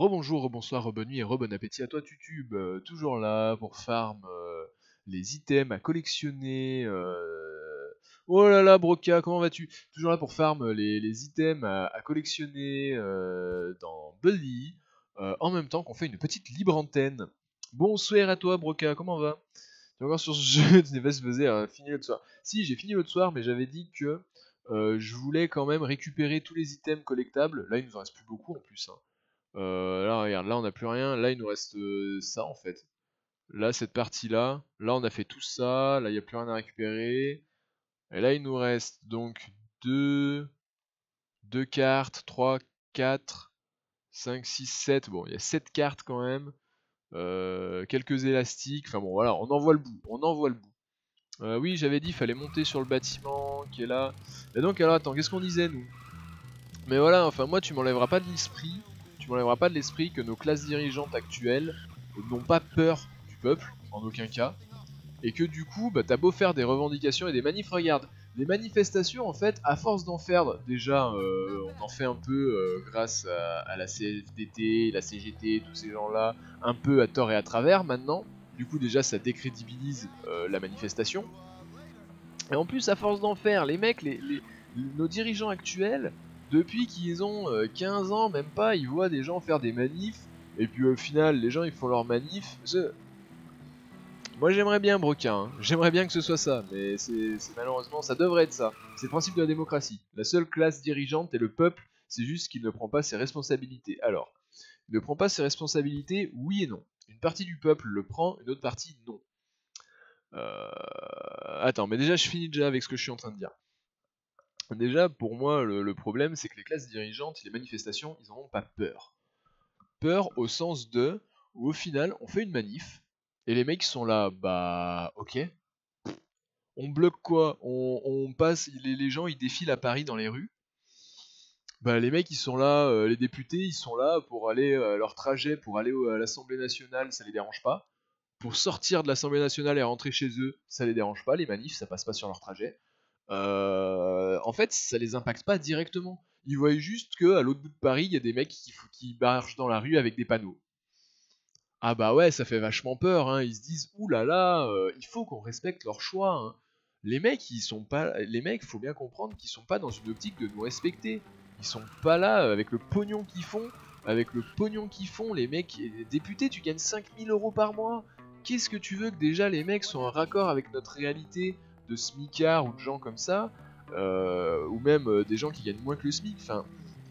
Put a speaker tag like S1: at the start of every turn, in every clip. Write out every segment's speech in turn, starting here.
S1: Rebonjour, rebonsoir, rebonne nuit et rebon appétit à toi YouTube, toujours là pour farm les items à collectionner. Oh là là Broca, comment vas-tu? Toujours là pour farm les items à collectionner dans Bully, en même temps qu'on fait une petite libre antenne. Bonsoir à toi Broca, comment va? Tu es encore sur ce jeu, tu n'es pas supposé fini l'autre soir. Si, j'ai fini l'autre soir, mais j'avais dit que je voulais quand même récupérer tous les items collectables. Là, il nous en reste plus beaucoup en plus, hein. Là, regarde, là on n'a plus rien. Là, il nous reste ça en fait. Là, cette partie-là. Là, on a fait tout ça. Là, il n'y a plus rien à récupérer. Et là, il nous reste donc deux, deux cartes, 3, 4, 5, 6, 7. Bon, il y a 7 cartes quand même. Quelques élastiques. Enfin bon, voilà, on en voit le bout. On en voit le bout. Oui, j'avais dit, il fallait monter sur le bâtiment qui est là. Et donc, alors, attends, qu'est-ce qu'on disait, nous? Mais voilà, enfin, moi, tu m'enlèveras pas de l'esprit. Tu m'enlèveras pas de l'esprit que nos classes dirigeantes actuelles n'ont pas peur du peuple, en aucun cas. Et que du coup, bah, t'as beau faire des revendications et des manifs, regarde, les manifestations, en fait, à force d'en faire, déjà, on en fait un peu grâce à la CFDT, la CGT, tous ces gens-là, un peu à tort et à travers maintenant. Du coup, déjà, ça décrédibilise la manifestation. Et en plus, à force d'en faire, les mecs, nos dirigeants actuels, depuis qu'ils ont 15 ans, même pas, ils voient des gens faire des manifs, et puis au final, les gens ils font leurs manifs. Moi j'aimerais bien Broca, hein. J'aimerais bien que ce soit ça, mais c'est malheureusement, ça devrait être ça. C'est le principe de la démocratie. La seule classe dirigeante est le peuple, c'est juste qu'il ne prend pas ses responsabilités. Alors, il ne prend pas ses responsabilités, oui et non. Une partie du peuple le prend, une autre partie non. Attends, mais déjà je finis déjà avec ce que je suis en train de dire. Déjà, pour moi, le problème, c'est que les classes dirigeantes, les manifestations, ils en ont pas peur. Peur au sens de, où au final, on fait une manif, et les mecs sont là, bah, ok. On bloque quoi? On passe, les gens, ils défilent à Paris dans les rues. Bah, les mecs, ils sont là, les députés, ils sont là pour aller, leur trajet, pour aller à l'Assemblée nationale, ça les dérange pas. Pour sortir de l'Assemblée nationale et rentrer chez eux, ça les dérange pas, les manifs, ça passe pas sur leur trajet. En fait, ça les impacte pas directement. Ils voient juste que à l'autre bout de Paris, il y a des mecs qui marchent dans la rue avec des panneaux. Ah bah ouais, ça fait vachement peur, hein. Ils se disent ouh là là, il faut qu'on respecte leur choix, hein. Les mecs, ils sont pas, les mecs, faut bien comprendre qu'ils sont pas dans une optique de nous respecter. Ils sont pas là avec le pognon qu'ils font, avec le pognon qu'ils font. Les mecs, les députés, tu gagnes 5000 € par mois. Qu'est-ce que tu veux que déjà les mecs soient en raccord avec notre réalité de smicards ou de gens comme ça, ou même des gens qui gagnent moins que le SMIC. Enfin,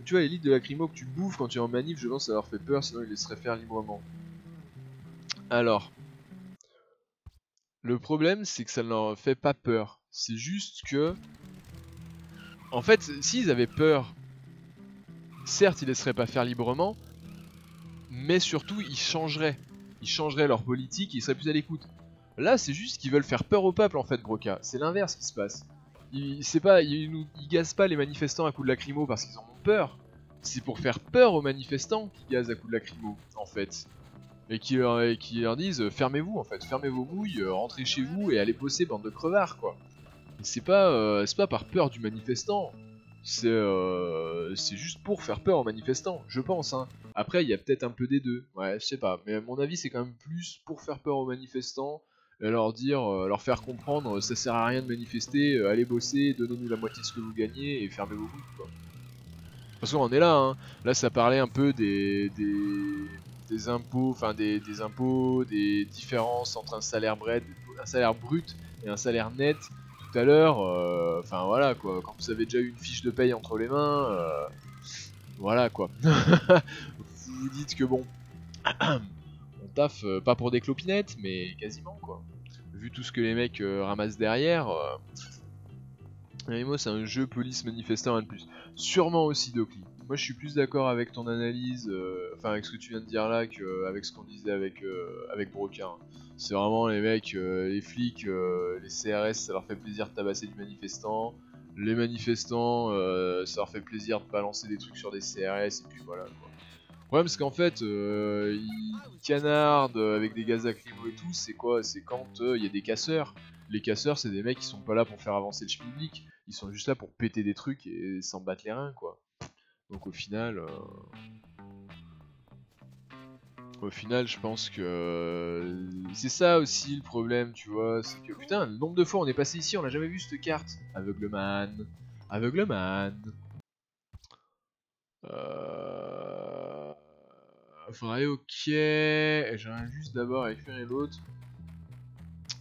S1: tu vois, l'élite de la crimo que tu bouffes quand tu es en manif, je pense que ça leur fait peur, sinon ils laisseraient faire librement. Alors, le problème, c'est que ça ne leur fait pas peur. C'est juste que, en fait, s'ils avaient peur, certes, ils laisseraient pas faire librement, mais surtout, ils changeraient. Ils changeraient leur politique et ils seraient plus à l'écoute. Là, c'est juste qu'ils veulent faire peur au peuple, en fait, Broca. C'est l'inverse qui se passe. Ils gazent pas les manifestants à coups de lacrymo parce qu'ils en ont peur. C'est pour faire peur aux manifestants qu'ils gazent à coups de lacrymo, en fait. Et qui leur disent fermez-vous en fait, fermez vos mouilles, rentrez chez vous et allez bosser bande de crevards quoi. C'est pas par peur du manifestant, c'est juste pour faire peur aux manifestants, je pense hein. Après il y a peut-être un peu des deux, ouais je sais pas, mais à mon avis c'est quand même plus pour faire peur aux manifestants et leur dire, leur faire comprendre ça sert à rien de manifester, allez bosser, donnez-nous la moitié de ce que vous gagnez et fermez vos mouilles quoi. Parce qu'on en est là, hein. Là ça parlait un peu des impôts, enfin des impôts, des différences entre un salaire brut et un salaire net tout à l'heure. Enfin voilà quoi, quand vous avez déjà eu une fiche de paye entre les mains, voilà quoi. Vous vous dites que bon, on taffe pas pour des clopinettes, mais quasiment quoi. Vu tout ce que les mecs ramassent derrière, MMO c'est un jeu police manifestant rien de plus. Sûrement aussi Docli. Moi je suis plus d'accord avec ton analyse, enfin avec ce que tu viens de dire là qu'avec ce qu'on disait avec Broca, hein. C'est vraiment les mecs, les flics, les CRS ça leur fait plaisir de tabasser du manifestant. Les manifestants ça leur fait plaisir de balancer des trucs sur des CRS et puis voilà quoi. Le problème c'est qu'en fait ils canardent avec des gaz lacrymaux et tout, c'est quoi? C'est quand il y a des casseurs. Les casseurs c'est des mecs qui sont pas là pour faire avancer le schmilblick, ils sont juste là pour péter des trucs et s'en battre les reins quoi. Donc au final, Au final, je pense que c'est ça aussi le problème, tu vois. C'est que putain, le nombre de fois on est passé ici, on n'a jamais vu cette carte. Aveugleman. Aveugleman. Faudrait ok. J'aimerais juste d'abord écrire l'autre.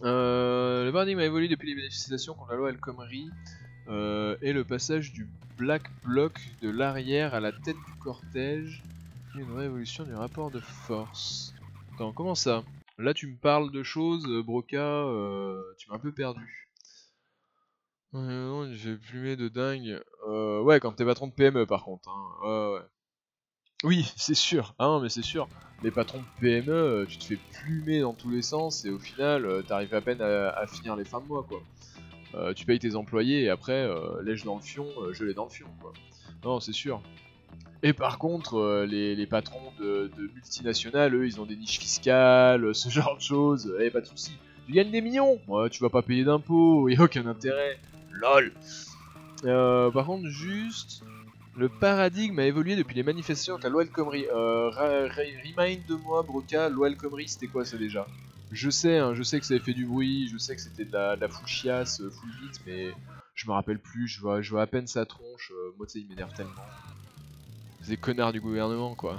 S1: Le paradigme a évolué depuis les manifestations contre la loi El Khomri et le passage du Black Bloc de l'arrière à la tête du cortège. Une vraie évolution du rapport de force. Attends, comment ça? Là tu me parles de choses, Broca, tu m'as un peu perdu. Non, il fait plumer de dingue. Ouais, quand t'es patron de PME par contre. Hein. Ouais. Oui, c'est sûr. Ah non, mais c'est sûr. Les patrons de PME, tu te fais plumer dans tous les sens et au final, t'arrives à peine à finir les fins de mois, quoi. Tu payes tes employés et après, lèche dans le fion, je l'ai dans le fion, quoi. Non, c'est sûr. Et par contre, les patrons de multinationales, eux, ils ont des niches fiscales, ce genre de choses, et pas de soucis. Tu gagnes des millions, ouais, tu vas pas payer d'impôts, y a aucun intérêt. LOL. Par contre, juste, le paradigme a évolué depuis les manifestations avec la loi El Khomri. Remind-moi, Broca, loi El Khomri, c'était quoi ça déjà? Je sais, hein, je sais que ça avait fait du bruit, je sais que c'était de la full chiasse, full vite, mais je me rappelle plus, je vois à peine sa tronche, moi tu sais, il m'énerve tellement. Ces connards du gouvernement, quoi.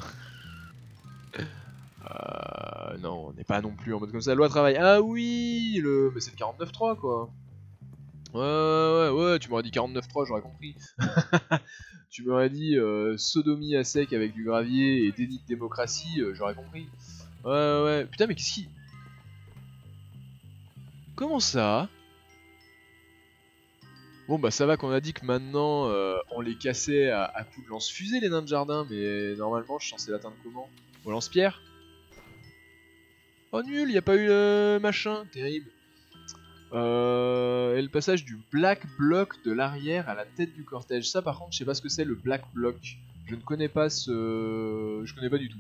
S1: Non, on n'est pas non plus en mode comme ça. Loi travail. Ah oui, mais c'est le 49.3, quoi. Ouais, tu m'aurais dit 49.3, j'aurais compris. Tu m'aurais dit sodomie à sec avec du gravier et déni de démocratie, j'aurais compris. Ouais. Putain, mais qu'est-ce qui... Comment ça? Bon, bah ça va qu'on a dit que maintenant, on les cassait à coups de lance-fusée, les nains de jardin, mais normalement, je suis censé l'atteindre comment? Au lance-pierre? Oh nul, y a pas eu le machin, terrible. Et le passage du Black Bloc de l'arrière à la tête du cortège. Ça par contre, je sais pas ce que c'est le Black Bloc. Je ne connais pas ce... Je connais pas du tout.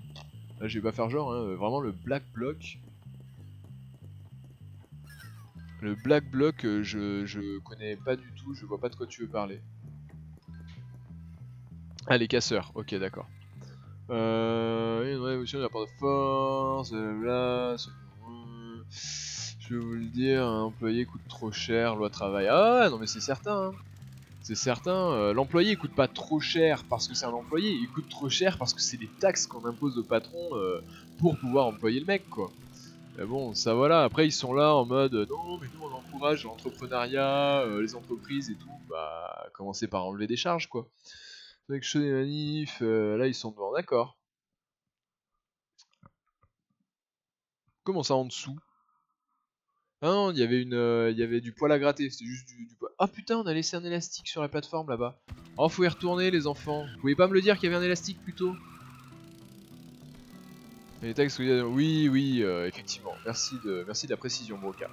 S1: Là, je vais pas faire genre, hein, vraiment le Black Bloc. Le Black Bloc, je connais pas du tout, je vois pas de quoi tu veux parler. Ah, les casseurs, ok, d'accord. Une révolution du rapport de force, blablabla. Je vais vous le dire, un employé coûte trop cher, loi travail. Ah ouais, non mais c'est certain, hein. C'est certain, l'employé il coûte pas trop cher parce que c'est un employé, il coûte trop cher parce que c'est des taxes qu'on impose au patron pour pouvoir employer le mec, quoi. Mais bon, ça voilà, après ils sont là en mode non mais nous on encourage l'entrepreneuriat, les entreprises et tout, bah commencez par enlever des charges, quoi. Avec chaud des manifs, là ils sont devant, d'accord. Comment ça en dessous? Ah non, il y avait du poil à gratter, c'était juste du poil. Ah putain, on a laissé un élastique sur la plateforme là-bas. Oh, faut y retourner les enfants. Vous pouvez pas me le dire qu'il y avait un élastique plus tôt? Les taxes, oui, effectivement. Merci de la précision, Broca.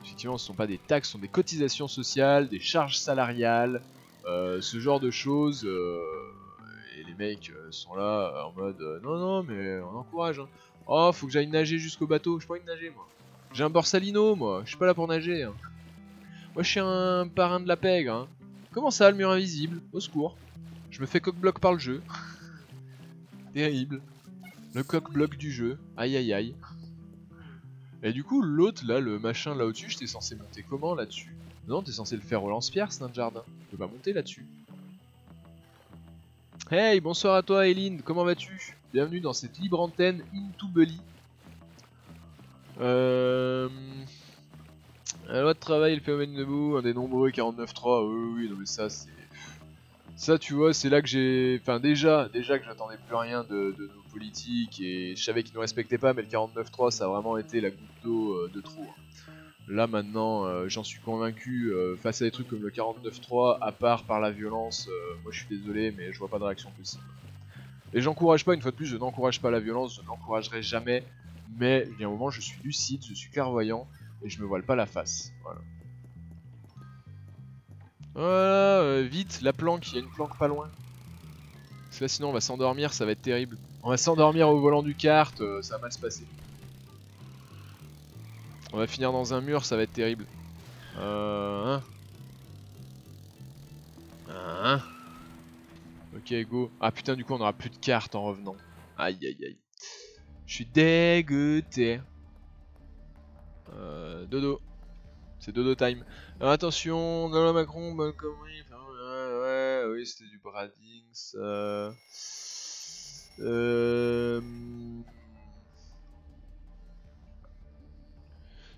S1: Effectivement, ce sont pas des taxes, ce sont des cotisations sociales, des charges salariales, ce genre de choses. Et les mecs sont là en mode non, mais on encourage. Hein. Oh, faut que j'aille nager jusqu'au bateau. J'ai pas envie de nager, moi. J'ai un borsalino, moi. Je suis pas là pour nager. Hein. Moi, je suis un parrain de la pègre. Hein. Comment ça, le mur invisible? Au secours. Je me fais coq-bloc par le jeu. Terrible. Le coq-bloc du jeu. Aïe. Et du coup, l'autre, là, le machin là au-dessus, j'étais censé monter comment là-dessus? Non, t'es censé le faire au lance-pierre, c'est un jardin. Je peux pas monter là-dessus. Hey, bonsoir à toi, Eileen, comment vas-tu? Bienvenue dans cette libre antenne Into Bully. La loi de travail, le phénomène debout, un des nombreux 49.3. Oui, non, mais ça, c'est. Ça, tu vois, c'est là que j'ai. Enfin, déjà que j'attendais plus rien de nos politiques et je savais qu'ils ne respectaient pas, mais le 49.3, ça a vraiment été la goutte d'eau de trop. Hein. Là maintenant, j'en suis convaincu, face à des trucs comme le 49.3, à part par la violence, moi je suis désolé, mais je vois pas de réaction possible. Et j'encourage pas, une fois de plus, je n'encourage pas la violence, je n'encouragerai jamais, mais il y a un moment, je suis lucide, je suis clairvoyant, et je me voile pas la face. Voilà. Voilà, vite, la planque, il y a une planque pas loin. Parce que là, sinon on va s'endormir, ça va être terrible. On va s'endormir au volant du kart, ça va mal se passer. On va finir dans un mur, ça va être terrible. Hein. Ok, go. Ah putain, du coup, on aura plus de cartes en revenant. Aïe. Je Je suis dégoûté. Dodo. C'est dodo time. Alors attention, dans la Macron, Montgomery, oui, c'était du Bradings. Le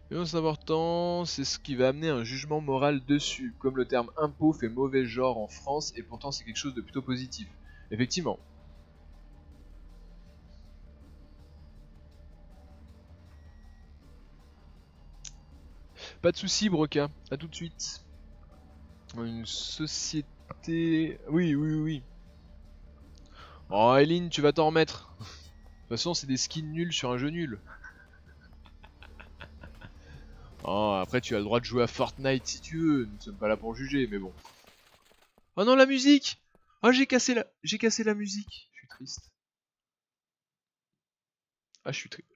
S1: plus important, c'est ce qui va amener un jugement moral dessus. Comme le terme impôt fait mauvais genre en France, et pourtant c'est quelque chose de plutôt positif. Effectivement. Pas de soucis, Broca. A tout de suite. Une société... Oui. Oh, Eileen, tu vas t'en remettre. De toute façon, c'est des skins nuls sur un jeu nul. Oh, après, tu as le droit de jouer à Fortnite si tu veux. Nous ne sommes pas là pour juger, mais bon. Oh non, la musique! Oh, j'ai cassé la musique. Je suis triste. Ah, je suis triste.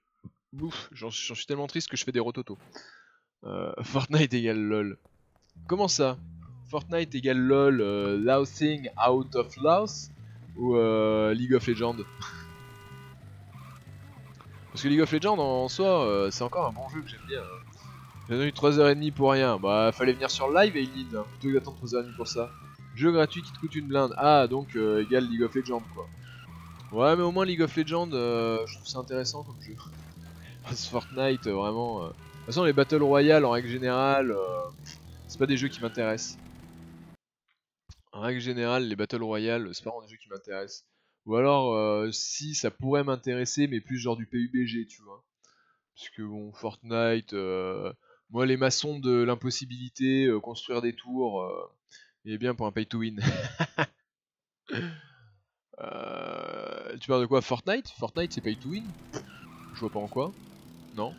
S1: Ouf, j'en suis tellement triste que je fais des rototos. Fortnite égale LOL. Comment ça? Fortnite égale LOL, Lousing Out of Laos ou League of Legends? Parce que League of Legends en soi, c'est encore un bon jeu que j'aime bien. J'ai eu 3h30 pour rien. Bah, fallait venir sur le live et il plutôt que d'attendre 3h30 pour ça. Jeu gratuit qui te coûte une blinde. Ah, donc égale League of Legends quoi. Ouais, mais au moins League of Legends, je trouve ça intéressant comme jeu. Parce que Fortnite, vraiment. De toute façon, les Battle Royale en règle générale, c'est pas des jeux qui m'intéressent. En règle générale, les Battle Royale, c'est pas vraiment des jeux qui m'intéressent. Ou alors, si ça pourrait m'intéresser, mais plus genre du PUBG, tu vois. Parce que bon, Fortnite, moi les maçons de l'impossibilité, construire des tours, il est bien pour un pay to win. Tu parles de quoi? Fortnite? Fortnite c'est pay to win? Je vois pas en quoi. Non?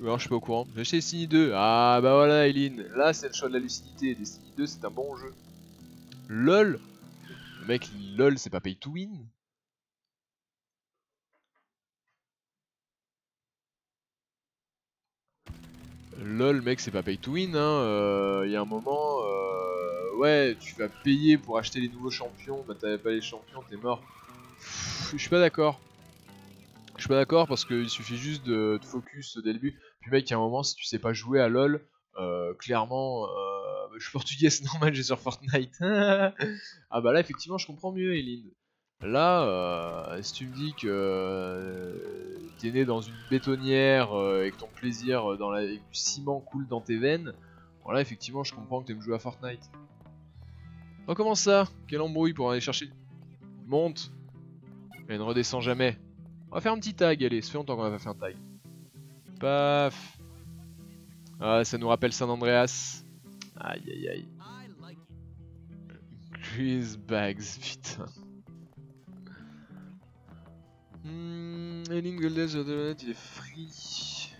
S1: Ou alors je suis pas au courant. J'ai acheté Destiny 2. Ah bah voilà Eileen, là c'est le choix de la lucidité. Destiny 2 c'est un bon jeu. LOL? Le mec, LOL c'est pas pay to win? LOL mec c'est pas pay to win hein, y a un moment ouais tu vas payer pour acheter les nouveaux champions, bah t'avais pas les champions t'es mort. Je suis pas d'accord. Je suis pas d'accord parce qu'il suffit juste de te focus dès le début. Puis mec, il y a un moment, si tu sais pas jouer à LoL, clairement, je suis portugais, c'est normal, j'ai sur Fortnite. Ah bah là, effectivement, je comprends mieux, Eileen. Là, si tu me dis que t'es né dans une bétonnière et que ton plaisir et que du ciment coule dans tes veines, bon là, effectivement, je comprends que t'aimes jouer à Fortnite. Oh, comment ça? Quelle embrouille pour aller chercher... Monte! Et ne redescends jamais. On va faire un petit tag, allez, ça fait longtemps qu'on a pas fait un tag. Paf. Ah, ça nous rappelle San Andreas. Aïe aïe aïe. Grease bags, putain. Eileen Goldes, il est free.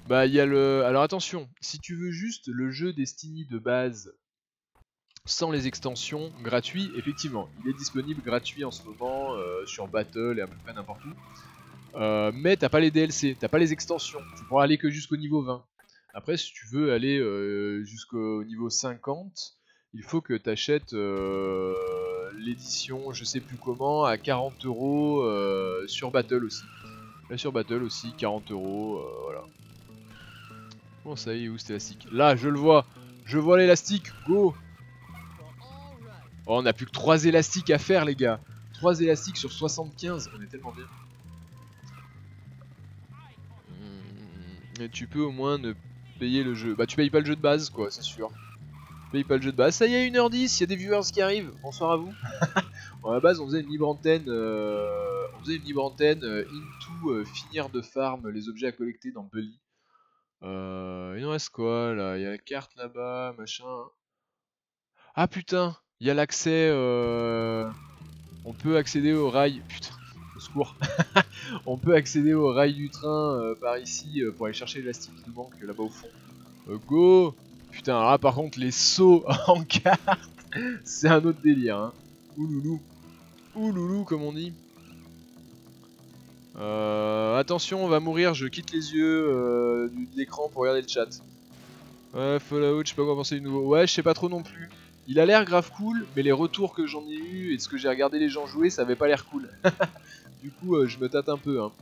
S1: Bah, il y a le... Alors attention, si tu veux juste le jeu Destiny de base, sans les extensions, gratuit, effectivement, il est disponible gratuit en ce moment sur Battle et à peu près n'importe où. Mais t'as pas les DLC, t'as pas les extensions, tu pourras aller que jusqu'au niveau 20. Après, si tu veux aller jusqu'au niveau 50, il faut que tu achètes l'édition, je sais plus comment, à 40 € sur Battle aussi. Là, sur Battle aussi, 40 €, voilà. Bon, ça y est, où cet élastique? Là, je le vois! Je vois l'élastique, go! Oh, on a plus que 3 élastiques à faire, les gars! 3 élastiques sur 75, on est tellement bien. Et tu peux au moins ne payer le jeu. Bah, tu payes pas le jeu de base, quoi, c'est sûr. Tu payes pas le jeu de base. Ça y est, 1h10, il y a des viewers qui arrivent. Bonsoir à vous. Bon, à la base, on faisait une libre antenne, into finir de farm les objets à collecter dans Bully. Il en reste quoi là? Il y a la carte là-bas, machin. Ah putain, il y a l'accès. On peut accéder au rail. Putain, au secours. On peut accéder au rail du train par ici pour aller chercher l'élastique qui nous manque là-bas au fond. Go! Putain, alors là par contre, les sauts en carte, c'est un autre délire. Hein. Ouloulou. Ouloulou, comme on dit. Attention, on va mourir, je quitte les yeux de l'écran pour regarder le chat. Ouais, Fallout, je sais pas quoi penser du nouveau. Ouais, je sais pas trop non plus. Il a l'air grave cool, mais les retours que j'en ai eu et de ce que j'ai regardé les gens jouer, ça avait pas l'air cool. Du coup, je me tâte un peu. Hein.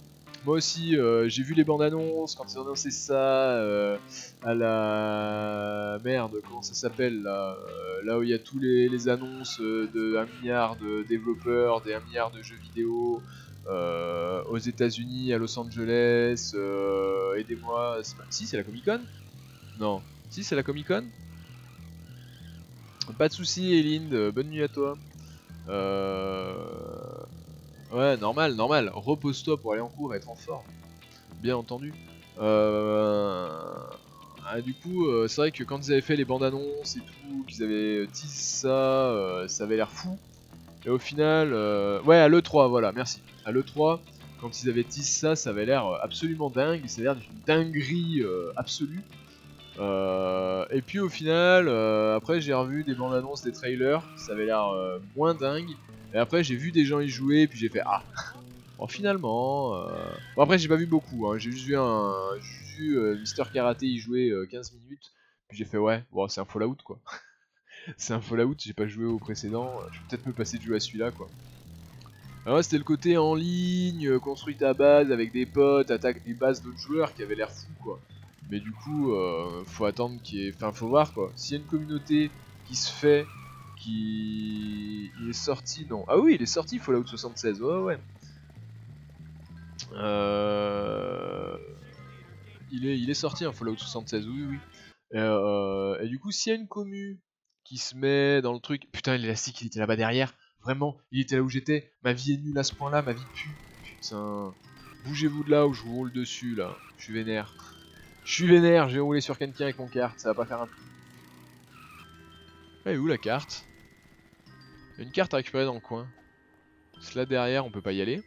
S1: Moi aussi, j'ai vu les bandes annonces quand ils ont annoncé ça à la merde, comment ça s'appelle là, là où il y a tous les annonces de 1 milliard de développeurs, des 1 milliard de jeux vidéo aux États-Unis, à Los Angeles. Aidez-moi, si c'est la Comic Con? Non, si c'est la Comic Con? Pas de soucis, Elind, bonne nuit à toi. Ouais, normal, normal. Repose-toi pour aller en cours et être en forme. Bien entendu. Du coup, c'est vrai que quand ils avaient fait les bandes annonces et tout, qu'ils avaient teasé ça, ça avait l'air fou. Et au final, ouais, à l'E3, voilà, merci. À l'E3, quand ils avaient teasé ça, ça avait l'air absolument dingue. Ça avait l'air d'une dinguerie absolue. Et puis au final, après j'ai revu des bandes annonces, des trailers, ça avait l'air moins dingue. Et après j'ai vu des gens y jouer, puis j'ai fait ah. Bon finalement, bon après j'ai pas vu beaucoup, hein. J'ai juste vu Mister Karaté y jouer 15 minutes, puis j'ai fait ouais, bon c'est un Fallout quoi. C'est un Fallout, j'ai pas joué au précédent, je vais peut-être me passer de jouer à celui-là quoi. Alors ouais, c'était le côté en ligne, construis ta base avec des potes, attaque des bases d'autres joueurs qui avait l'air fou quoi. Mais du coup, faut attendre qu'il y ait... Enfin, faut voir quoi. S'il y a une communauté qui se fait, Il est sorti, non. Ah oui, il est sorti Fallout 76, ouais ouais. Il est sorti un Fallout 76, oui oui. Et du coup, s'il y a une commu qui se met dans le truc... Putain, l'élastique, il était là-bas derrière. Vraiment, il était là où j'étais. Ma vie est nulle à ce point-là, ma vie pue. Putain. Bougez-vous de là où je vous roule dessus, là. Je suis vénère. Je suis vénère, je vais rouler sur quelqu'un avec mon carte, ça va pas faire un... Elle est où la carte? Il y a une carte à récupérer dans le coin. C'est là derrière, on peut pas y aller.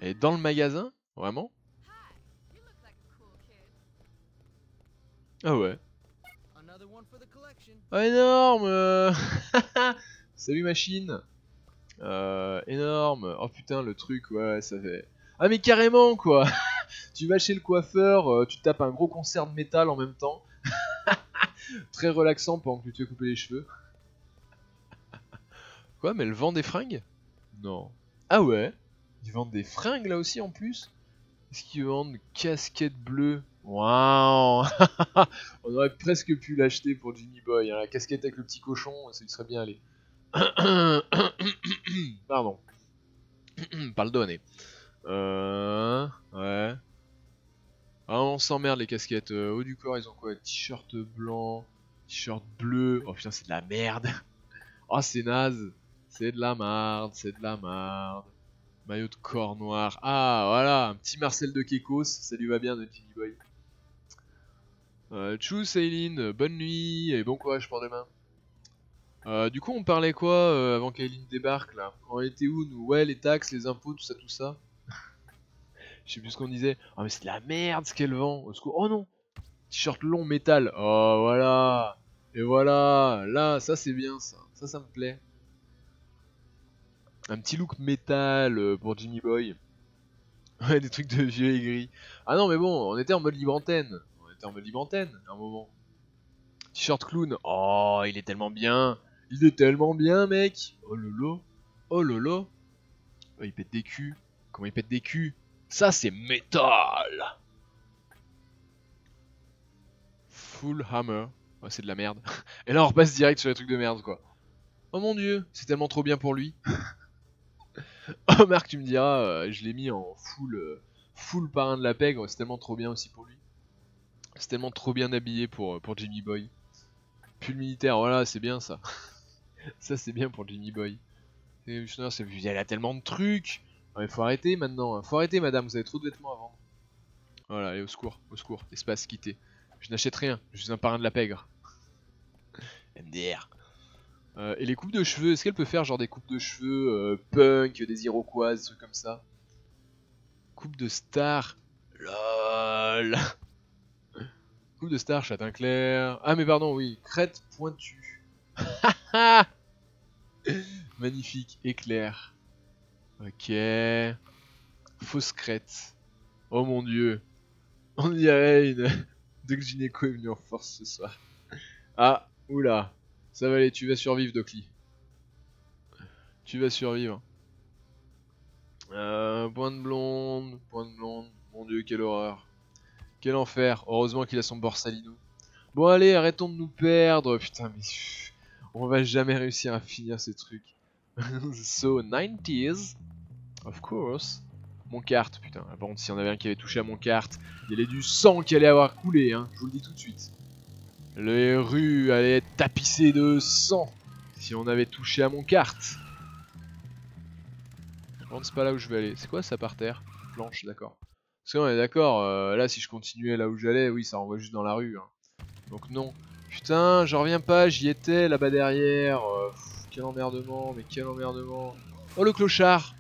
S1: Elle est dans le magasin? Vraiment? Ah ouais. Oh énorme. Salut machine. Énorme. Oh putain le truc, ouais, ça fait... Ah mais carrément quoi. Tu vas chez le coiffeur, tu tapes un gros concert de métal en même temps. Très relaxant pendant que tu te fais couper les cheveux. Quoi, mais elle vend des fringues? Non. Ah ouais? Ils vendent des fringues là aussi en plus? Est-ce qu'ils vendent casquette bleue? Waouh. On aurait presque pu l'acheter pour Jimmy Boy, hein. La casquette avec le petit cochon, ça lui serait bien allé. Pardon. Pas le donner. Ouais. Ah, on s'emmerde les casquettes. Haut du corps, ils ont quoi? T-shirt blanc, t-shirt bleu. Oh putain, c'est de la merde. Oh, c'est naze. C'est de la marde, c'est de la marde. Maillot de corps noir. Ah, voilà, un petit Marcel de Kekos. Ça lui va bien, notre Jimmy Boy. Tchuss, Aileen. Bonne nuit et bon courage pour demain. Du coup, on parlait quoi avant qu'Aileen débarque là? On était où nous? Ouais, les taxes, les impôts, tout ça, tout ça. Je sais plus ce qu'on disait. Ah, mais c'est de la merde ce qu'elle vend. Au secours. Oh non! T-shirt long métal. Oh, voilà. Et voilà. Là, ça c'est bien ça. Ça me plaît. Un petit look métal pour Jimmy Boy. Ouais, des trucs de vieux aigris. Ah non, mais bon, on était en mode libre antenne. On était en mode libre antenne à un moment. T-shirt clown. Oh, il est tellement bien. Il est tellement bien, mec. Oh lolo. Oh lolo. Oh, il pète des culs. Comment il pète des culs? Ça, c'est métal. Full hammer. Ouais, c'est de la merde. Et là, on repasse direct sur les trucs de merde, quoi. Oh mon dieu, c'est tellement trop bien pour lui. Oh Marc, tu me diras, je l'ai mis en full parrain de la pègre, c'est tellement trop bien aussi pour lui. C'est tellement trop bien habillé pour Jimmy Boy. Pull militaire, voilà, c'est bien ça. Ça c'est bien pour Jimmy Boy. Et, elle a tellement de trucs. Non, mais faut arrêter maintenant, hein. Faut arrêter madame, vous avez trop de vêtements à vendre. Voilà, allez au secours, espace quitté. Je n'achète rien, je suis un parrain de la pègre. MDR. Et les coupes de cheveux, est-ce qu'elle peut faire genre des coupes de cheveux punk, des iroquois, des trucs comme ça? Coupe de star. LOL. Coupe de star, châtain clair. Ah mais pardon, oui, crête pointue. Magnifique, éclair. Ok. Fausse crête. Oh mon dieu. On dirait une... Doc Gynéco est venu en force ce soir. Ah, oula. Ça va aller, tu vas survivre, Docly. Tu vas survivre. point de blonde, point de blonde. Mon dieu, quelle horreur. Quel enfer. Heureusement qu'il a son Borsalino. Bon allez, arrêtons de nous perdre. Putain, mais on va jamais réussir à finir ces trucs. So, 90s, of course. Mon carte, putain. Par contre, si y en avait un qui avait touché à mon carte, il y avait du sang qui allait avoir coulé, hein. Je vous le dis tout de suite. Les rues allaient être tapissées de sang si on avait touché à mon carte. Par contre, c'est pas là où je vais aller. C'est quoi ça par terre? Planche, d'accord. Parce qu'on est d'accord, là si je continuais là où j'allais, oui, ça renvoie juste dans la rue. Hein. Donc non. Putain, j'en reviens pas, j'y étais là-bas derrière. Quel emmerdement, mais quel emmerdement. Oh le clochard.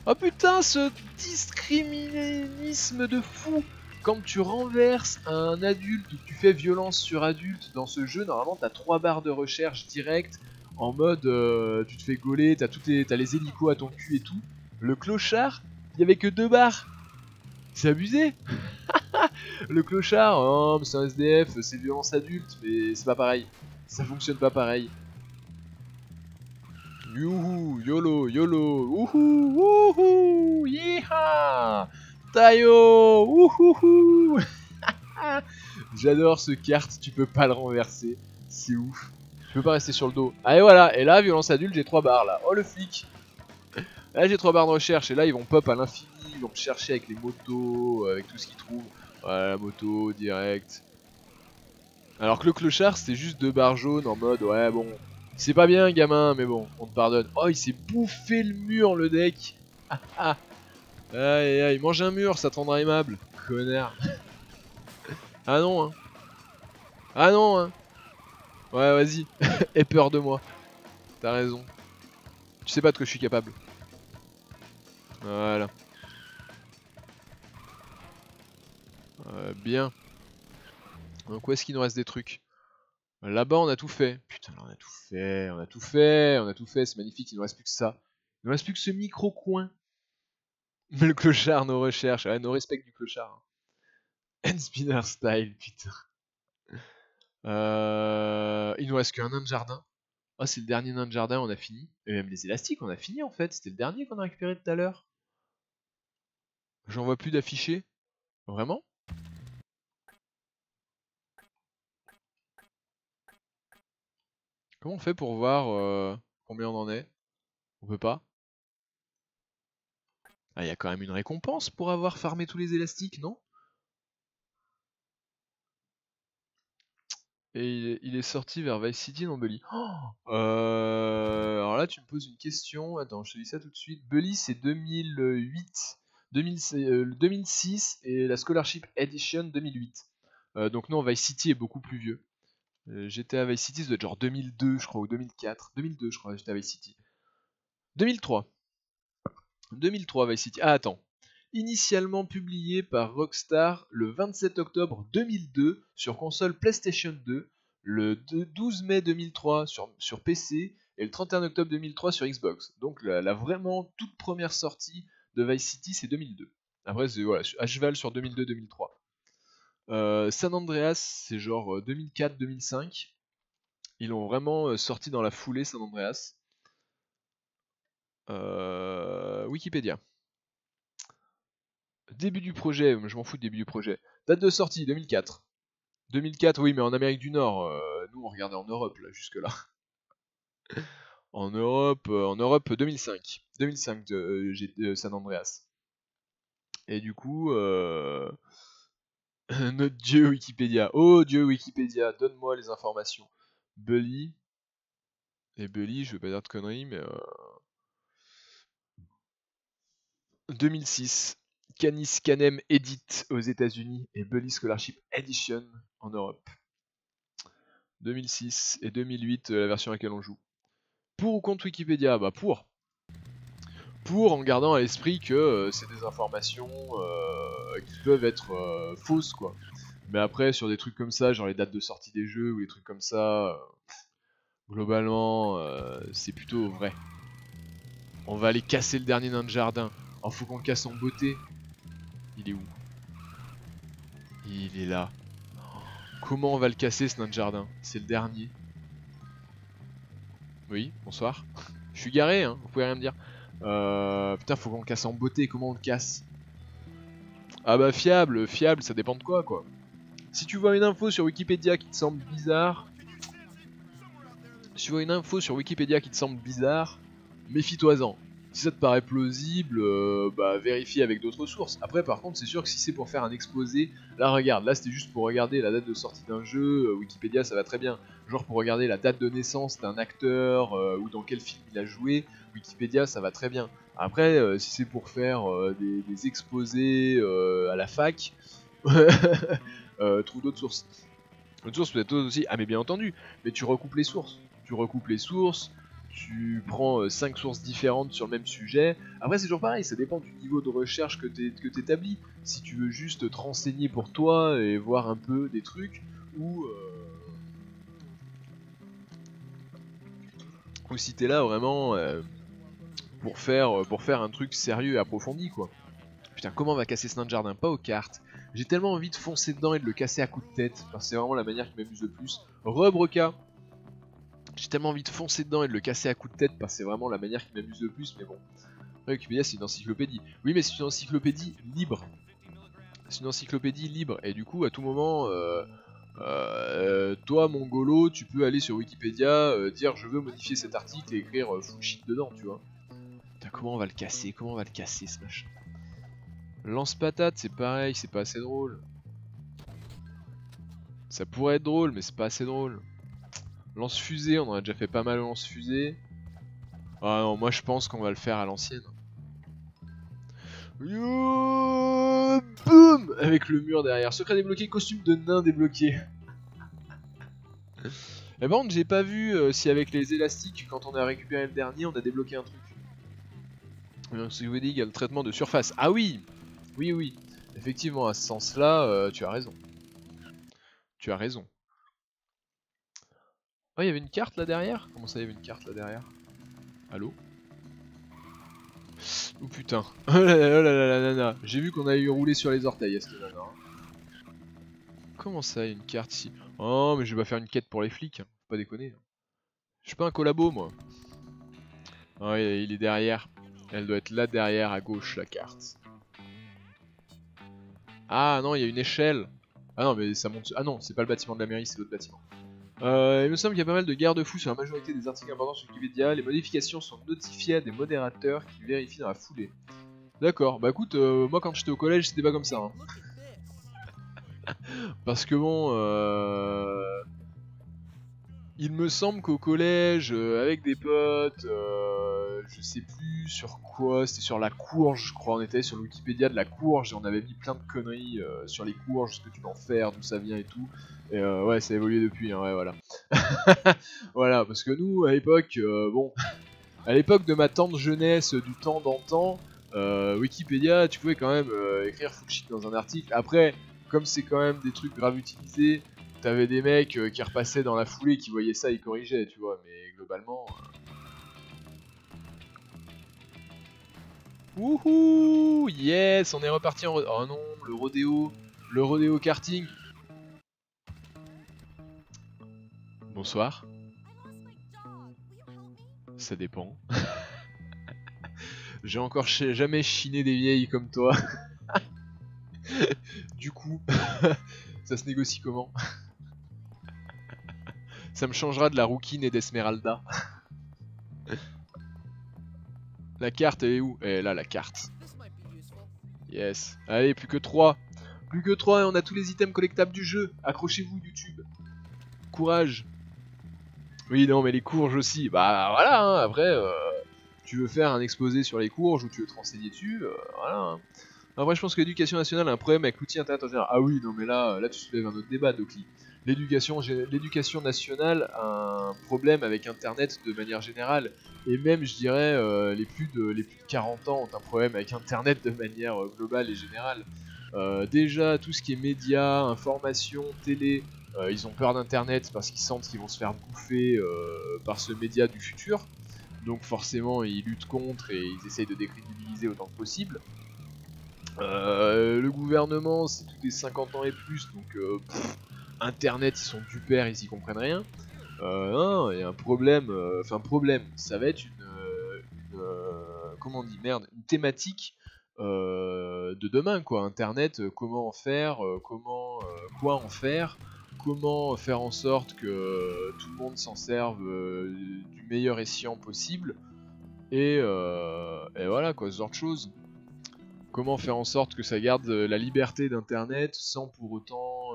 S1: Oh putain, ce discriminisme de fou. Quand tu renverses un adulte ou que tu fais violence sur adulte dans ce jeu, normalement t'as 3 barres de recherche direct. En mode, tu te fais gauler, t'as les hélicos à ton cul et tout. Le clochard, il y avait que 2 barres. C'est abusé. Le clochard, oh, mais c'est un SDF, c'est violence adulte, mais c'est pas pareil. Ça fonctionne pas pareil. Youhou, YOLO, YOLO, wouhou, wouhou, yeeha, Tayo, wouhouhou. J'adore ce kart, tu peux pas le renverser, c'est ouf. Je peux pas rester sur le dos. Ah et voilà, et là, violence adulte, j'ai 3 barres là. Oh le flic. Là j'ai 3 barres de recherche, et là ils vont pop à l'infini, ils vont me chercher avec les motos, avec tout ce qu'ils trouvent. Voilà, la moto, direct. Alors que le clochard, c'était juste 2 barres jaunes en mode, ouais bon, c'est pas bien gamin, mais bon, on te pardonne. Oh, il s'est bouffé le mur, le deck. Ah ah. Aïe aïe, mange un mur, ça te rendra aimable. Connard. Ah non, hein. Ah non, hein. Ouais, vas-y. Aie peur de moi. T'as raison. Tu sais pas de quoi je suis capable. Voilà. Bien. Donc où est-ce qu'il nous reste des trucs? Là-bas on a tout fait. Putain, là on a tout fait, on a tout fait, on a tout fait, c'est magnifique, il nous reste plus que ça. Il nous reste plus que ce micro-coin. Le clochard, nos recherches, ouais, nos respects du clochard. Hand spinner style, putain. Il nous reste qu'un nain de jardin. Oh, c'est le dernier nain de jardin, on a fini. Et même les élastiques, on a fini en fait. C'était le dernier qu'on a récupéré tout à l'heure. J'en vois plus d'affichés. Vraiment? Comment on fait pour voir combien on en est? On peut pas? Ah, il y a quand même une récompense pour avoir farmé tous les élastiques, non? Et il est sorti vers Vice City, non, Bully? Alors là, tu me poses une question. Attends, je te dis ça tout de suite. Bully, c'est 2008, 2006 et la Scholarship Edition 2008. Donc non, Vice City est beaucoup plus vieux. J'étais à Vice City, ça doit être genre 2002, je crois, ou 2004. 2002, je crois, j'étais à Vice City. 2003. 2003, Vice City. Ah, attends. Initialement publié par Rockstar le 27 octobre 2002 sur console PlayStation 2, le 12 mai 2003 sur PC et le 31 octobre 2003 sur Xbox. Donc la vraiment toute première sortie de Vice City c'est 2002. Après c'est voilà, à cheval sur 2002-2003. San Andreas c'est genre 2004-2005. Ils l'ont vraiment sorti dans la foulée San Andreas. Wikipédia. Début du projet, je m'en fous du début du projet. Date de sortie 2004. 2004, oui, mais en Amérique du Nord. Nous, on regardait en Europe, là, jusque-là. En Europe 2005. 2005 de San Andreas. Et du coup, notre dieu Wikipédia. Oh dieu Wikipédia, donne-moi les informations. Bully. Et Bully, je vais pas dire de conneries, mais 2006. Canis Canem Edit aux États-Unis et Bully Scholarship Edition en Europe. 2006 et 2008, la version à laquelle on joue. Pour ou contre Wikipédia? Bah pour. Pour, en gardant à l'esprit que c'est des informations qui peuvent être fausses, quoi. Mais après, sur des trucs comme ça, genre les dates de sortie des jeux ou les trucs comme ça, globalement, c'est plutôt vrai. On va aller casser le dernier nain de jardin. Oh, faut qu'on le casse en beauté. Il est où? Il est là. Comment on va le casser, ce nain de jardin? C'est le dernier. Oui, bonsoir. Je suis garé, hein, vous pouvez rien me dire. Putain, faut qu'on le casse en beauté, comment on le casse? Ah bah fiable, ça dépend de quoi. Si tu vois une info sur Wikipédia qui te semble bizarre, méfie-toi-en. Si ça te paraît plausible, bah vérifie avec d'autres sources. Après par contre c'est sûr que si c'est pour faire un exposé, là regarde, là c'était juste pour regarder la date de sortie d'un jeu, Wikipédia ça va très bien. Genre pour regarder la date de naissance d'un acteur ou dans quel film il a joué, Wikipédia ça va très bien. Après si c'est pour faire des exposés à la fac, trouve d'autres sources. D'autres sources peut-être aussi, ah mais bien entendu, mais tu recoupes les sources. Tu prends 5 sources différentes sur le même sujet. Après c'est toujours pareil, ça dépend du niveau de recherche que tu établis. Si tu veux juste te renseigner pour toi et voir un peu des trucs, ou si t'es là vraiment pour faire un truc sérieux et approfondi quoi. Putain, comment on va casser ce nain de jardin? Pas aux cartes. J'ai tellement envie de foncer dedans et de le casser à coups de tête. Enfin, c'est vraiment la manière qui m'amuse le plus. Rebreca. J'ai tellement envie de foncer dedans et de le casser à coups de tête parce que c'est vraiment la manière qui m'amuse le plus, mais bon. Wikipédia c'est une encyclopédie. Oui, mais c'est une encyclopédie libre. Et du coup, à tout moment, toi, Mongolo, tu peux aller sur Wikipédia, dire je veux modifier cet article et écrire full shit dedans, tu vois. Putain, comment on va le casser ce machin? Lance-patate, c'est pareil, c'est pas assez drôle. Ça pourrait être drôle, mais c'est pas assez drôle. Lance-fusée, on en a déjà fait pas mal de lance-fusée. Ah non, moi je pense qu'on va le faire à l'ancienne. Boum, avec le mur derrière. Secret débloqué, costume de nain débloqué. Et par contre, j'ai pas vu si avec les élastiques, quand on a récupéré le dernier, on a débloqué un truc. Si vous dites, il y a le traitement de surface. Ah oui. Oui. Effectivement, à ce sens-là, tu as raison. Oh, il y avait une carte là derrière? Comment ça, il y avait une carte là derrière? Allô? Oh putain. Oh là là nana. J'ai vu qu'on avait roulé sur les orteils à cette nana. Comment ça, il y a une carte ici? Oh, mais je vais pas faire une quête pour les flics. Faut pas déconner. Je suis pas un collabo, moi. Oh, il est derrière. Elle doit être là derrière, à gauche, la carte. Ah non, il y a une échelle. Ah non, mais ça monte... Ah non, c'est pas le bâtiment de la mairie, c'est l'autre bâtiment. Il me semble qu'il y a pas mal de garde-fous sur la majorité des articles importants sur Wikipédia. Les modifications sont notifiées à des modérateurs qui vérifient dans la foulée. D'accord, bah écoute, moi quand j'étais au collège, c'était pas comme ça. Hein. Parce que bon, il me semble qu'au collège, avec des potes, je sais plus sur quoi, c'était sur la courge, je crois, on était sur le Wikipédia de la courge et on avait mis plein de conneries sur les courges, ce que tu peux en faire, d'où ça vient et tout. Et ouais, ça a évolué depuis, hein, ouais, voilà. Voilà, parce que nous, à l'époque, bon, à l'époque de ma tendre jeunesse, du temps d'antan, Wikipédia, tu pouvais quand même écrire full shit dans un article. Après, comme c'est quand même des trucs grave utilisés, t'avais des mecs qui repassaient dans la foulée, qui voyaient ça, ils corrigeaient, tu vois, mais globalement... Wouhou! Yes! On est reparti en... Oh non, le rodéo! Le rodéo karting! Bonsoir. Ça dépend. J'ai encore jamais chiné des vieilles comme toi. Du coup, ça se négocie comment? Ça me changera de la rouquine et d'Esmeralda. La carte, elle est où? Elle est là, la carte. Yes. Allez, plus que 3. Plus que 3 et on a tous les items collectables du jeu. Accrochez-vous, YouTube. Courage. Oui, non, mais les courges aussi. Bah voilà, hein, après, tu veux faire un exposé sur les courges ou tu veux te renseigner dessus, voilà. Hein. Après, je pense que l'éducation nationale a un problème avec l'outil internet en général. Ah oui, non, mais là tu soulèves un autre débat, Docli. L'éducation nationale a un problème avec internet de manière générale. Et même, je dirais, les plus de 40 ans ont un problème avec internet de manière globale et générale. Déjà, tout ce qui est médias, information, télé, ils ont peur d'internet parce qu'ils sentent qu'ils vont se faire bouffer par ce média du futur. Donc forcément, ils luttent contre et ils essayent de décrédibiliser autant que possible. Le gouvernement, c'est tous des 50 ans et plus, donc internet, ils sont du père, ils y comprennent rien. Non, il y a un problème, problème, ça va être comment on dit, merde, une thématique de demain, quoi. Internet, comment en faire, quoi en faire, comment faire en sorte que tout le monde s'en serve du meilleur escient possible, et voilà, quoi, ce genre de choses. Comment faire en sorte que ça garde la liberté d'internet sans pour autant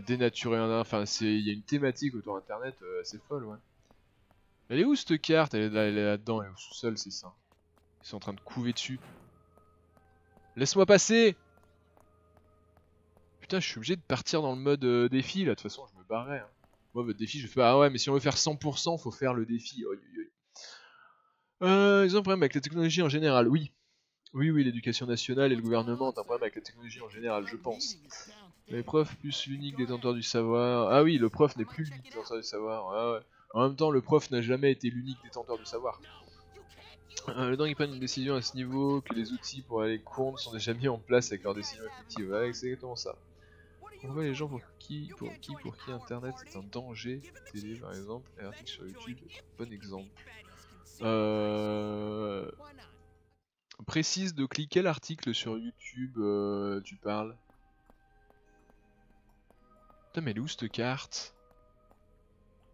S1: dénaturer un... Enfin, il y a une thématique autour d'internet assez folle, ouais. Elle est où cette carte? Elle est là-dedans, elle est au sous-sol, c'est ça. Ils sont en train de couver dessus. Laisse-moi passer! Putain, je suis obligé de partir dans le mode défi, là, de toute façon, je me barrais. Hein. Moi, votre défi, je fais... Ah ouais, mais si on veut faire 100%, faut faire le défi. Oi, oi, oi. Ils ont un problème avec la technologie en général, oui. Oui, l'éducation nationale et le gouvernement ont un problème avec la technologie en général, je pense. Les profs plus l'unique détenteur du savoir... Ah oui, le prof n'est plus l'unique détenteur du savoir. Ah ouais. En même temps, le prof n'a jamais été l'unique détenteur du savoir. Le temps qu'ils prennent une décision à ce niveau, que les outils pour aller contre sont déjà mis en place avec leurs décisions effectives. Ouais, c'est exactement ça. On voit les gens pour qui Internet est un danger. Télé par exemple, et article sur YouTube, bon exemple. Précise de cliquer l'article sur YouTube, tu parles. Putain, mais elle est où cette carte?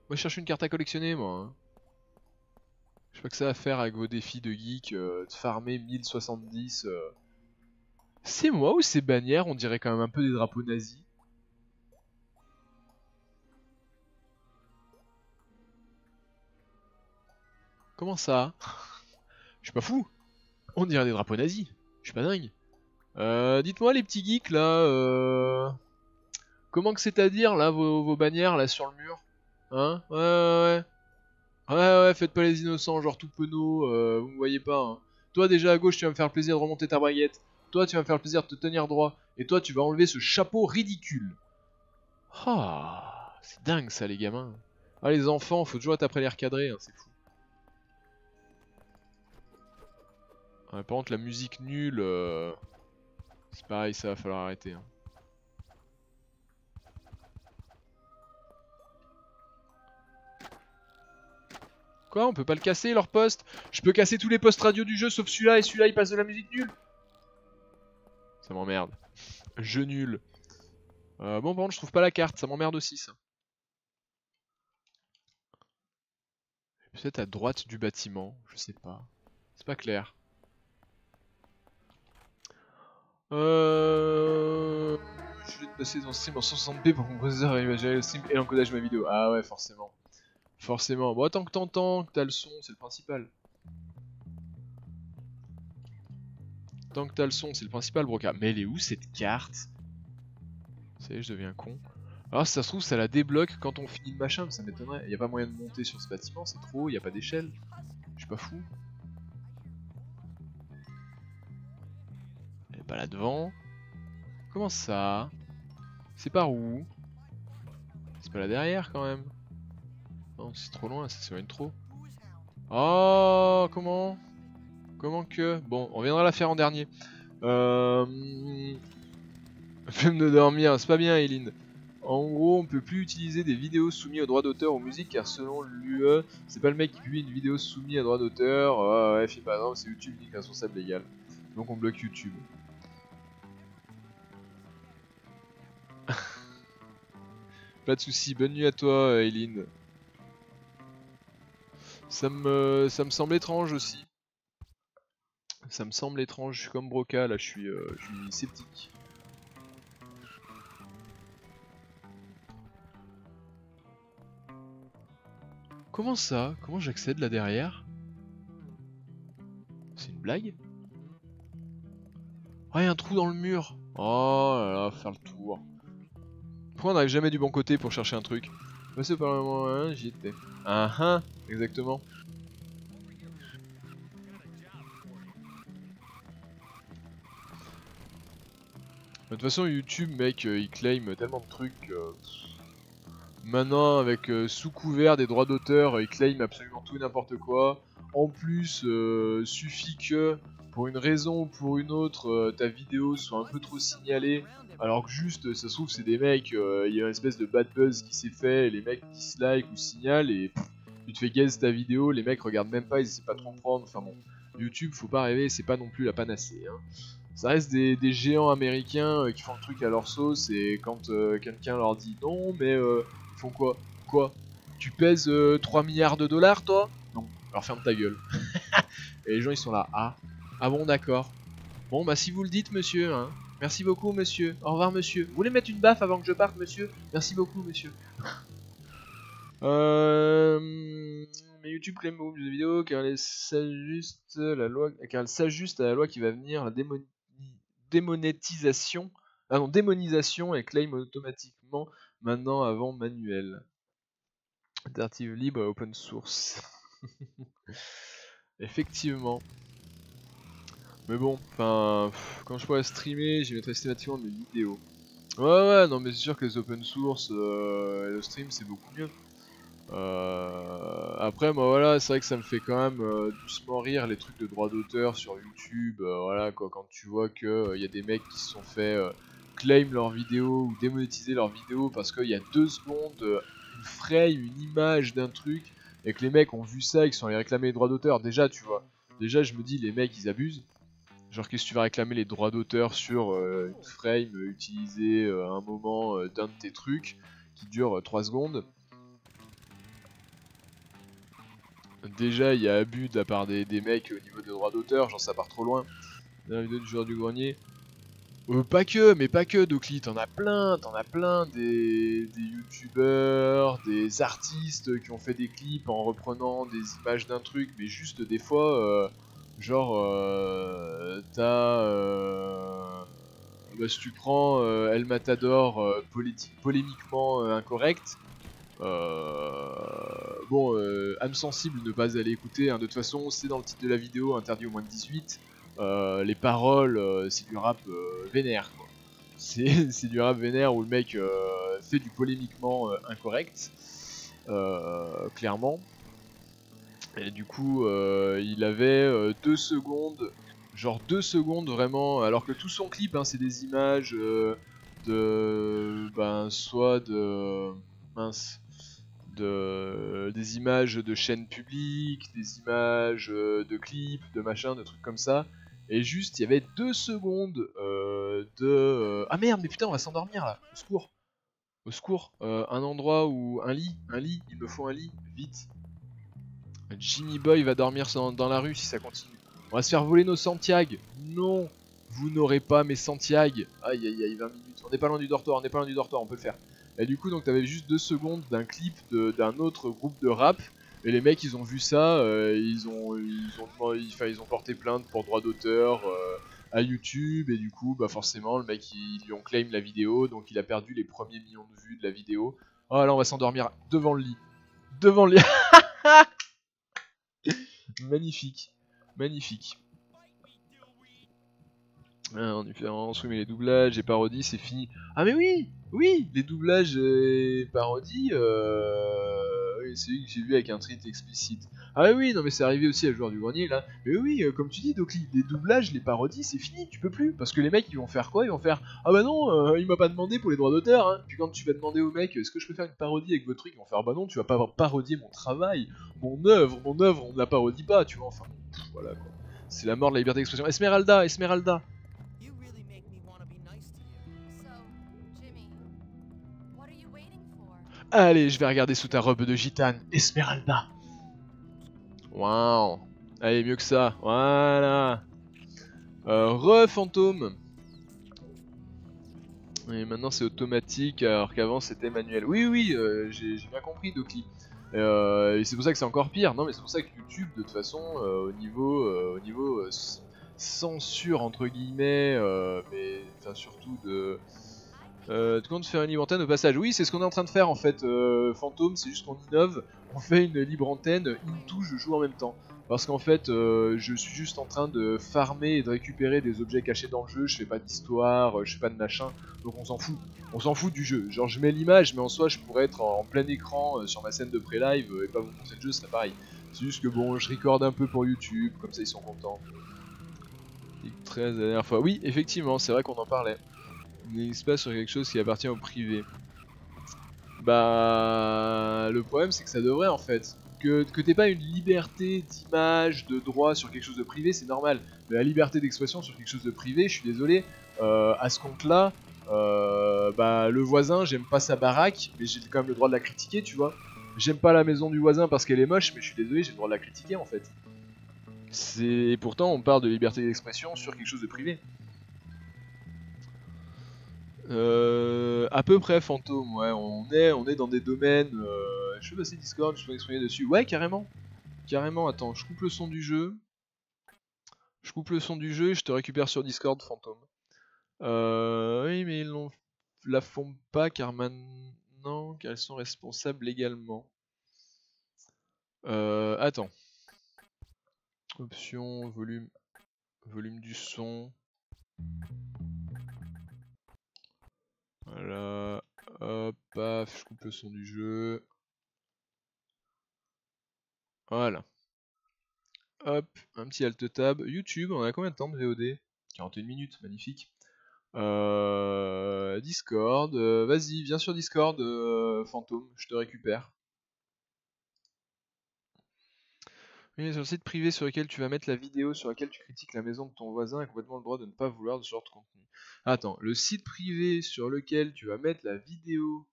S1: Moi je cherche une carte à collectionner, moi. Hein. Je sais pas que ça à faire avec vos défis de geek, de farmer 1070. C'est moi ou ces bannières? On dirait quand même un peu des drapeaux nazis. Comment ça? Je suis pas fou. On dirait des drapeaux nazis. Je suis pas dingue. Dites-moi les petits geeks là, comment que c'est à dire là vos bannières là sur le mur? Hein? Ouais, faites pas les innocents, genre tout penaud, vous me voyez pas. Hein. Toi déjà à gauche tu vas me faire le plaisir de remonter ta baguette. Toi tu vas me faire le plaisir de te tenir droit. Et toi tu vas enlever ce chapeau ridicule. Ah, c'est dingue ça les gamins. Ah les enfants, faut toujours être après les recadrer, hein, c'est fou. Ouais, par contre la musique nulle, c'est pareil, ça va falloir arrêter. Hein. Quoi, on peut pas le casser leur poste? Je peux casser tous les postes radio du jeu sauf celui-là et celui-là il passe de la musique nulle? Ça m'emmerde. Jeu nul. Bon, par contre je trouve pas la carte, ça m'emmerde aussi ça. Peut-être à droite du bâtiment, je sais pas. C'est pas clair. Je vais te passer ton stream en 160p pour qu'on puisse imaginer le stream et l'encodage de ma vidéo. Ah ouais, forcément. Forcément. Bon, tant que t'entends, que t'as le son, c'est le principal. Tant que t'as le son, c'est le principal, Broca. Mais elle est où cette carte? Ça y est, je deviens con. Alors, si ça se trouve, ça la débloque quand on finit le machin, mais ça m'étonnerait. Y a pas moyen de monter sur ce bâtiment, c'est trop haut, y a pas d'échelle. Je suis pas fou. Elle est pas là devant. Comment ça? C'est par où? C'est pas là derrière quand même. Non, c'est trop loin, ça s'éloigne trop. Oh, comment? Comment que... Bon, on viendra la faire en dernier. Flemme de dormir, c'est pas bien, Eileen. En gros, on peut plus utiliser des vidéos soumises aux droits d'auteur ou musique car selon l'UE, c'est pas le mec qui publie une vidéo soumise à droits d'auteur. Ouais, je sais pas, non, c'est YouTube qui est responsable légal. Donc on bloque YouTube. Pas de soucis, bonne nuit à toi, Eileen. Ça me semble étrange aussi. Ça me semble étrange, je suis comme Broca là, je suis sceptique. Comment ça? Comment j'accède là derrière? C'est une blague? Ah, y'a un trou dans le mur! Oh là là, faire le tour. Pourquoi on n'arrive jamais du bon côté pour chercher un truc? Passer par le moment, hein, j'y étais. Ah ah, exactement. De toute façon, YouTube, mec, il claim tellement de trucs. Maintenant, avec sous couvert des droits d'auteur, il claim absolument tout et n'importe quoi. En plus, suffit que, pour une raison ou pour une autre, ta vidéo soit un peu trop signalée. Alors que juste, ça se trouve, c'est des mecs, il y a une espèce de bad buzz qui s'est fait, et les mecs dislike ou signalent, et tu te fais guess ta vidéo, les mecs regardent même pas, ils essaient pas de comprendre. Enfin bon, YouTube, faut pas rêver, c'est pas non plus la panacée. Hein. Ça reste des géants américains qui font le truc à leur sauce, et quand quelqu'un leur dit non, mais ils font quoi? Quoi? Tu pèses 3 milliards de dollars, toi? Non, alors ferme ta gueule. Et les gens ils sont là, ah bon, d'accord. Bon, bah si vous le dites, monsieur, hein. Merci beaucoup, monsieur. Au revoir, monsieur. Vous voulez mettre une baffe avant que je parte, monsieur? Merci beaucoup, monsieur. Mais YouTube claim beaucoup de vidéos car elle s'ajuste à la loi qui va venir, la démonétisation. Ah non, démonisation, elle claim automatiquement maintenant avant manuel. Alternative libre et open source. Effectivement. Mais bon, enfin, quand je pourrais streamer, j'y mettrais systématiquement mes vidéos. Ouais, non, mais c'est sûr que les open source, le stream, c'est beaucoup mieux. Après, moi, voilà, c'est vrai que ça me fait quand même doucement rire les trucs de droit d'auteur sur YouTube. Voilà, quoi, quand tu vois que y a des mecs qui se sont fait claim leurs vidéos ou démonétiser leurs vidéos parce qu'il y a 2 secondes, une frame, une image d'un truc, et que les mecs ont vu ça et qu'ils sont allés réclamer les droits d'auteur. Déjà, tu vois, déjà, je me dis, les mecs, ils abusent. Genre, qu'est-ce que tu vas réclamer les droits d'auteur sur une frame utilisée à un moment d'un de tes trucs qui dure 3 secondes? Déjà, il y a abus de la part des mecs au niveau des droits d'auteur, genre ça part trop loin. Dans la vidéo du joueur du grenier. Pas que, mais pas que, Docli, t'en as plein des youtubeurs, des artistes qui ont fait des clips en reprenant des images d'un truc, mais juste des fois, genre, bah, si tu prends El Matador polémiquement incorrect, bon, âme sensible, ne pas aller écouter, hein. De toute façon, c'est dans le titre de la vidéo, interdit au moins de 18. Les paroles, c'est du rap vénère, quoi. C'est du rap vénère où le mec fait du polémiquement incorrect, clairement. Et du coup, il avait 2 secondes, genre 2 secondes vraiment, alors que tout son clip, hein, c'est des images soit de... mince... des images de chaînes publiques, des images de clips, de machin, de trucs comme ça. Et juste, il y avait 2 secondes ah merde, mais putain, on va s'endormir là, au secours. Au secours, un endroit où... un lit, il me faut un lit, vite. Jimmy Boy va dormir dans la rue si ça continue. On va se faire voler nos Santiago. Non, vous n'aurez pas mes Santiago. Aïe aïe aïe, 20 minutes. On n'est pas loin du dortoir, on peut le faire. Et du coup, donc t'avais juste 2 secondes d'un clip d'un autre groupe de rap. Et les mecs, ils ont vu ça, ils ont porté plainte pour droit d'auteur à YouTube. Et du coup, bah forcément, le mec, ils lui ont claim la vidéo. Donc il a perdu les premiers millions de vues de la vidéo. Oh là, on va s'endormir devant le lit. Devant le lit. Magnifique, magnifique. En différence, oui, mais les doublages et parodies, c'est fini. Ah mais oui, oui, les doublages et parodies, oui, c'est lui que j'ai vu avec un tweet explicite. Ah oui, non mais c'est arrivé aussi à Joueur du Grenier là. Mais oui, comme tu dis, donc les doublages, les parodies, c'est fini, tu peux plus. Parce que les mecs, ils vont faire quoi? Ils vont faire, ah bah non, il m'a pas demandé pour les droits d'auteur. Hein. Puis quand tu vas demander au mec, est-ce que je peux faire une parodie avec votre truc? Ils vont faire, bah non, tu vas pas parodier mon travail, mon œuvre, on ne la parodie pas, tu vois. Enfin, voilà quoi. C'est la mort de la liberté d'expression. Esmeralda, Esmeralda. Allez, je vais regarder sous ta robe de gitane, Esmeralda. Waouh. Allez, mieux que ça. Voilà. Fantôme. Et maintenant c'est automatique alors qu'avant c'était manuel. Oui, j'ai bien compris, Doki. Et c'est pour ça que c'est encore pire. Non, mais c'est pour ça que YouTube, de toute façon, au niveau censure entre guillemets, mais enfin surtout de compte faire une libre antenne au passage. Oui, c'est ce qu'on est en train de faire en fait. Fantôme, c'est juste qu'on innove. On fait une libre antenne. Into, je joue en même temps. Parce qu'en fait, je suis juste en train de farmer et de récupérer des objets cachés dans le jeu. Je fais pas d'histoire, je fais pas de machin. Donc on s'en fout. On s'en fout du jeu. Genre, je mets l'image, mais en soi, je pourrais être en plein écran sur ma scène de pré-live et pas vous montrer le jeu, ce serait pareil. C'est juste que bon, je recorde un peu pour YouTube, comme ça ils sont contents. 13 la dernière fois. Oui, effectivement, c'est vrai qu'on en parlait. Il se passe sur quelque chose qui appartient au privé. Bah, le problème c'est que ça devrait en fait. Que t'aies pas une liberté d'image, de droit sur quelque chose de privé, c'est normal. Mais la liberté d'expression sur quelque chose de privé, je suis désolé, à ce compte-là, bah, le voisin, j'aime pas sa baraque, mais j'ai quand même le droit de la critiquer, tu vois. J'aime pas la maison du voisin parce qu'elle est moche, mais je suis désolé, j'ai le droit de la critiquer en fait. Et pourtant, on parle de liberté d'expression sur quelque chose de privé. À peu près fantôme, ouais, on est dans des domaines. Je peux passer Discord, je peux m'exprimer dessus. Ouais, carrément. Carrément, attends, je coupe le son du jeu. Je coupe le son du jeu et je te récupère sur Discord, fantôme. Oui, mais la font pas car maintenant qu'elles sont responsables légalement. Attends. Option, volume du son. Voilà. Hop, paf, je coupe le son du jeu. Voilà. Hop, un petit alt tab. YouTube, on a combien de temps de VOD? 41 minutes, magnifique. Discord, vas-y, viens sur Discord, fantôme, je te récupère. Oui, sur le site privé sur lequel tu vas mettre la vidéo sur laquelle tu critiques la maison de ton voisin a complètement le droit de ne pas vouloir de ce genre de contenu. Attends, le site privé sur lequel tu vas mettre la vidéo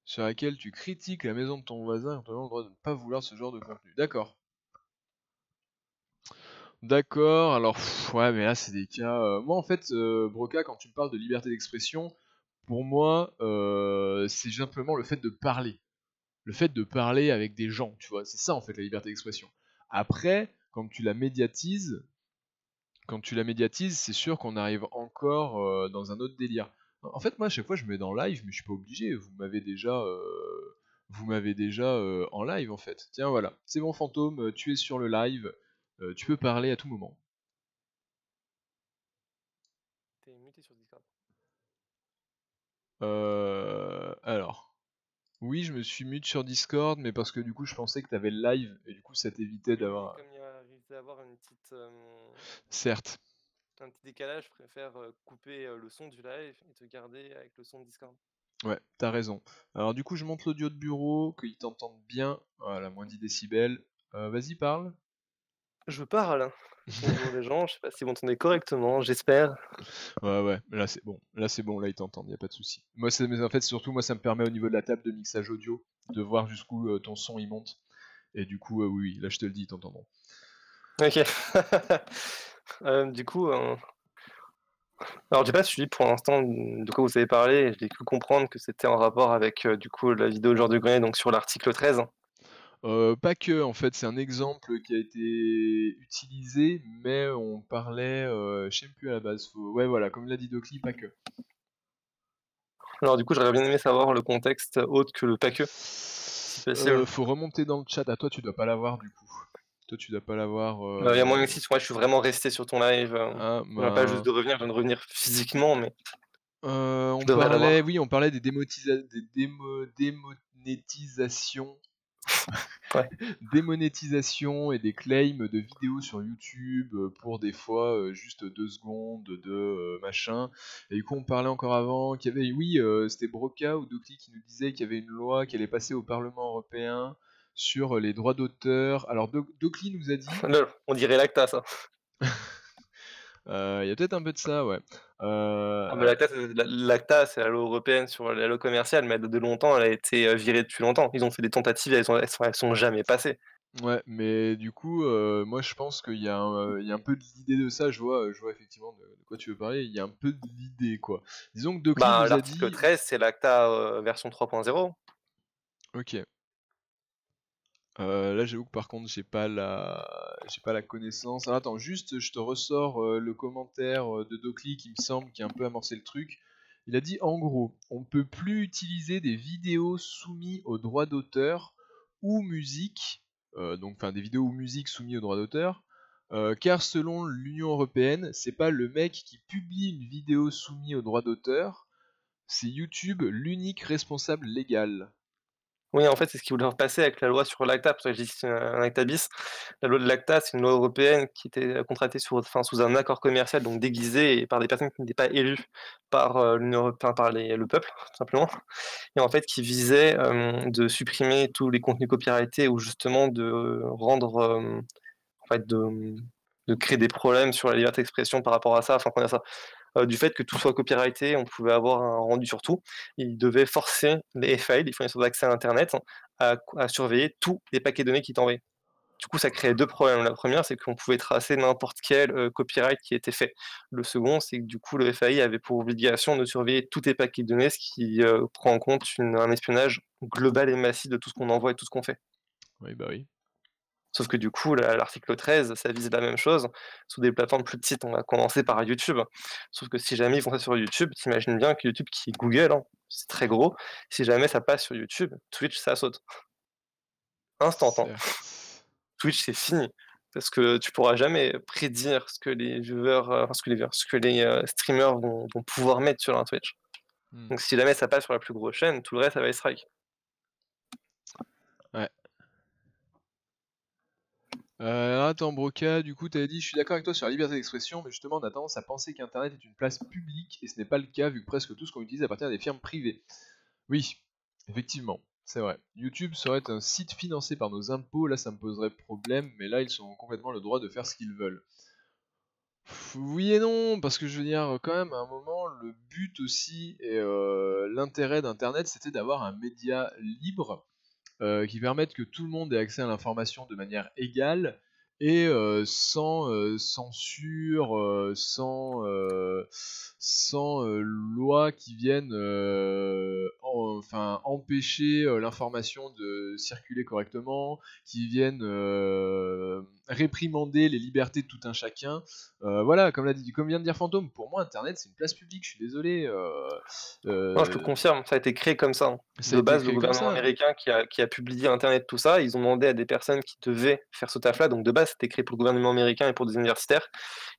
S1: sur laquelle tu critiques la maison de ton voisin a complètement le droit de ne pas vouloir ce genre de contenu. D'accord. D'accord, alors ouais, mais là c'est des cas. Moi en fait, Broca, quand tu me parles de liberté d'expression, pour moi, c'est simplement le fait de parler. Le fait de parler avec des gens, tu vois, c'est ça en fait la liberté d'expression. Après, quand tu la médiatises, c'est sûr qu'on arrive encore dans un autre délire. En fait, moi, à chaque fois, je me mets dans live, mais je suis pas obligé. Vous m'avez déjà en live en fait. Tiens, voilà, c'est bon, fantôme, tu es sur le live, tu peux parler à tout moment.
S2: T'es muté sur Discord.
S1: Alors, oui, je me suis mute sur Discord, mais parce que du coup, je pensais que t'avais le live et du coup, ça t'évitait
S2: Oui, mais
S1: d'avoir.
S2: comme il arrive à avoir une petite,
S1: Certes.
S2: un petit décalage, je préfère couper le son du live et te garder avec le son de Discord.
S1: Ouais, t'as raison. Alors du coup, je monte l'audio de bureau, qu'ils t'entendent bien. Voilà, moins 10 décibels. Vas-y, parle.
S2: Je parle. Bonjour les gens, je sais pas si vous m'entendez correctement, j'espère.
S1: Ouais, ouais, là c'est bon. Là c'est bon, là ils t'entendent, y a pas de souci. Moi, mais en fait, surtout, moi, ça me permet au niveau de la table de mixage audio de voir jusqu'où ton son il monte. Et du coup, oui, là je te le dis, ils t'entendront.
S2: Ok. Du coup, alors j'ai pas suivi pour l'instant de quoi vous avez parlé, j'ai cru comprendre que c'était en rapport avec du coup la vidéo de Genre de Grenier, donc sur l'article 13.
S1: Pas que, en fait, c'est un exemple qui a été utilisé, mais on parlait, je sais même plus à la base. Ouais, voilà, comme l'a dit Docli, pas que.
S2: Alors du coup, j'aurais bien aimé savoir le contexte autre que le pas que, si possible.
S1: Faut remonter dans le chat. À toi, tu dois pas l'avoir du coup. Toi, tu dois pas l'avoir.
S2: Il y a moyen aussi, moi je suis vraiment resté sur ton live.
S1: Ah,
S2: Je viens pas juste
S1: ben.
S2: de revenir, je viens de revenir physiquement, mais je
S1: On
S2: devrais
S1: parlait,
S2: l'avoir.
S1: oui, on parlait des démonétisations.
S2: Ouais.
S1: Démonétisation et des claims de vidéos sur YouTube pour des fois juste 2 secondes de machin. Et du coup, on parlait encore avant qu'il y avait, oui, c'était Broca ou Docli qui nous disait qu'il y avait une loi qui allait passer au Parlement européen sur les droits d'auteur. Alors, Docli nous a dit.
S2: On dirait l'ACTA, ça.
S1: Il y a peut-être un peu de ça, ouais.
S2: Ah, mais l'ACTA, c'est la loi européenne sur la loi commerciale, mais elle date de longtemps, elle a été virée depuis longtemps. Ils ont fait des tentatives, elles sont jamais passées.
S1: Ouais, mais du coup, moi je pense il y a un peu de l'idée de ça, je vois effectivement de quoi tu veux parler, il y a un peu de l'idée, quoi. Disons que Docli
S2: Bah,
S1: nous a
S2: l'article
S1: dit.
S2: 13, c'est l'ACTA version 3.0.
S1: Ok. Là j'avoue que par contre j'ai pas la connaissance. Alors, attends, juste je te ressors le commentaire de Docli qui me semble qui a un peu amorcé le truc. Il a dit en gros, on ne peut plus utiliser des vidéos soumises aux droits d'auteur ou musique, donc enfin des vidéos ou musique soumises aux droits d'auteur, car selon l'Union Européenne, c'est pas le mec qui publie une vidéo soumise aux droits d'auteur, c'est YouTube l'unique responsable légal.
S2: Oui, en fait, c'est ce qu'ils voulaient passer avec la loi sur l'ACTA, parce que j'ai dit c'est un ACTA bis. La loi de l'ACTA, c'est une loi européenne qui était contractée sous un accord commercial, donc déguisé et par des personnes qui n'étaient pas élues par l'Union européenne, par le peuple, tout simplement. Et en fait, qui visait de supprimer tous les contenus copyrightés ou justement de rendre, en fait, de créer des problèmes sur la liberté d'expression par rapport à ça. Enfin, comment dire ça? Du fait que tout soit copyrighté, on pouvait avoir un rendu sur tout. Ils devaient forcer les FAI, les fournisseurs d'accès à internet, à surveiller tous les paquets de données qu'ils t'envoyaient. Du coup, ça créait 2 problèmes. La première, c'est qu'on pouvait tracer n'importe quel, copyright qui était fait. Le second, c'est que du coup, le FAI avait pour obligation de surveiller tous tes paquets de données, ce qui, prend en compte un espionnage global et massif de tout ce qu'on envoie et tout ce qu'on fait.
S1: Oui, bah oui.
S2: Sauf que du coup, l'article 13, ça vise la même chose sous des plateformes plus petites. On va commencer par YouTube. Sauf que si jamais ils font ça sur YouTube, tu imagines bien que YouTube qui est Google, hein, c'est très gros. Si jamais ça passe sur YouTube, Twitch, ça saute. Instant, hein.
S1: Certes.
S2: Twitch, c'est fini. Parce que tu pourras jamais prédire ce que les viewers, enfin ce que les streamers vont pouvoir mettre sur un Twitch.
S1: Hmm.
S2: Donc si jamais ça passe sur la plus grosse chaîne, tout le reste, ça va être strike.
S1: Ouais. Attends, Broca, du coup, t'avais dit, je suis d'accord avec toi sur la liberté d'expression, mais justement, on a tendance à penser qu'Internet est une place publique, et ce n'est pas le cas, vu que presque tout ce qu'on utilise appartient à des firmes privées. Oui, effectivement, c'est vrai. YouTube serait un site financé par nos impôts, là ça me poserait problème, mais là ils ont complètement le droit de faire ce qu'ils veulent. Oui et non, parce que je veux dire, quand même, à un moment, le but aussi et l'intérêt d'Internet, c'était d'avoir un média libre qui permette que tout le monde ait accès à l'information de manière égale et sans censure, sans loi qui viennent enfin, empêcher l'information de circuler correctement, qui viennent réprimander les libertés de tout un chacun. Voilà, comme vient de dire Fantôme, pour moi Internet c'est une place publique, je suis désolé.
S2: Non, je te
S1: Euh,
S2: confirme, ça a été créé comme ça, hein.
S1: Ça a
S2: De
S1: été
S2: base, le
S1: créé comme
S2: gouvernement
S1: ça.
S2: américain qui a publié internet, tout ça, ils ont demandé à des personnes qui devaient faire ce taf-là, donc de base, c'était créé pour le gouvernement américain et pour des universitaires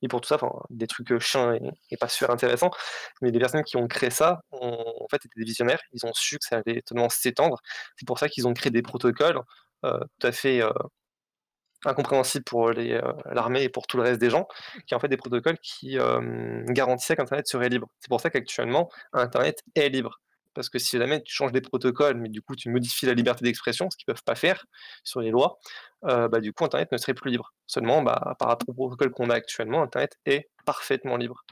S2: et pour tout ça, enfin, des trucs, chiants et pas super intéressants. Mais les personnes qui ont créé ça ont en fait été des visionnaires, ils ont su que ça allait tellement s'étendre. C'est pour ça qu'ils ont créé des protocoles, tout à fait, incompréhensibles pour l'armée et pour tout le reste des gens, qui est en fait des protocoles qui garantissaient qu'Internet serait libre. C'est pour ça qu'actuellement, Internet est libre. Parce que si jamais tu changes des protocoles, mais du coup tu modifies la liberté d'expression, ce qu'ils peuvent pas faire sur les lois, bah, du coup Internet ne serait plus libre. Seulement, bah, par rapport au protocole qu'on a actuellement, Internet est parfaitement libre.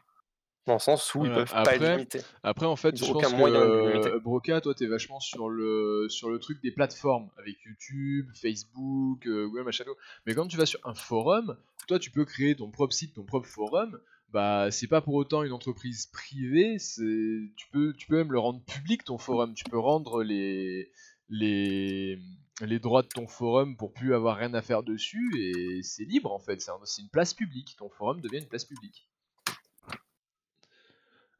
S2: Dans le sens où ils
S1: Voilà.
S2: peuvent pas le limiter.
S1: Après en fait,
S2: Ils ont
S1: je
S2: aucun
S1: pense
S2: moyen de le limiter.
S1: que Broca, toi, t'es vachement sur le truc des plateformes avec YouTube, Facebook, Google, machin. Tout. Mais quand tu vas sur un forum, toi, tu peux créer ton propre site, ton propre forum. Bah, c'est pas pour autant une entreprise privée. Tu peux même le rendre public ton forum. Tu peux rendre les les droits de ton forum pour plus avoir rien à faire dessus et c'est libre en fait. C'est une place publique. Ton forum devient une place publique.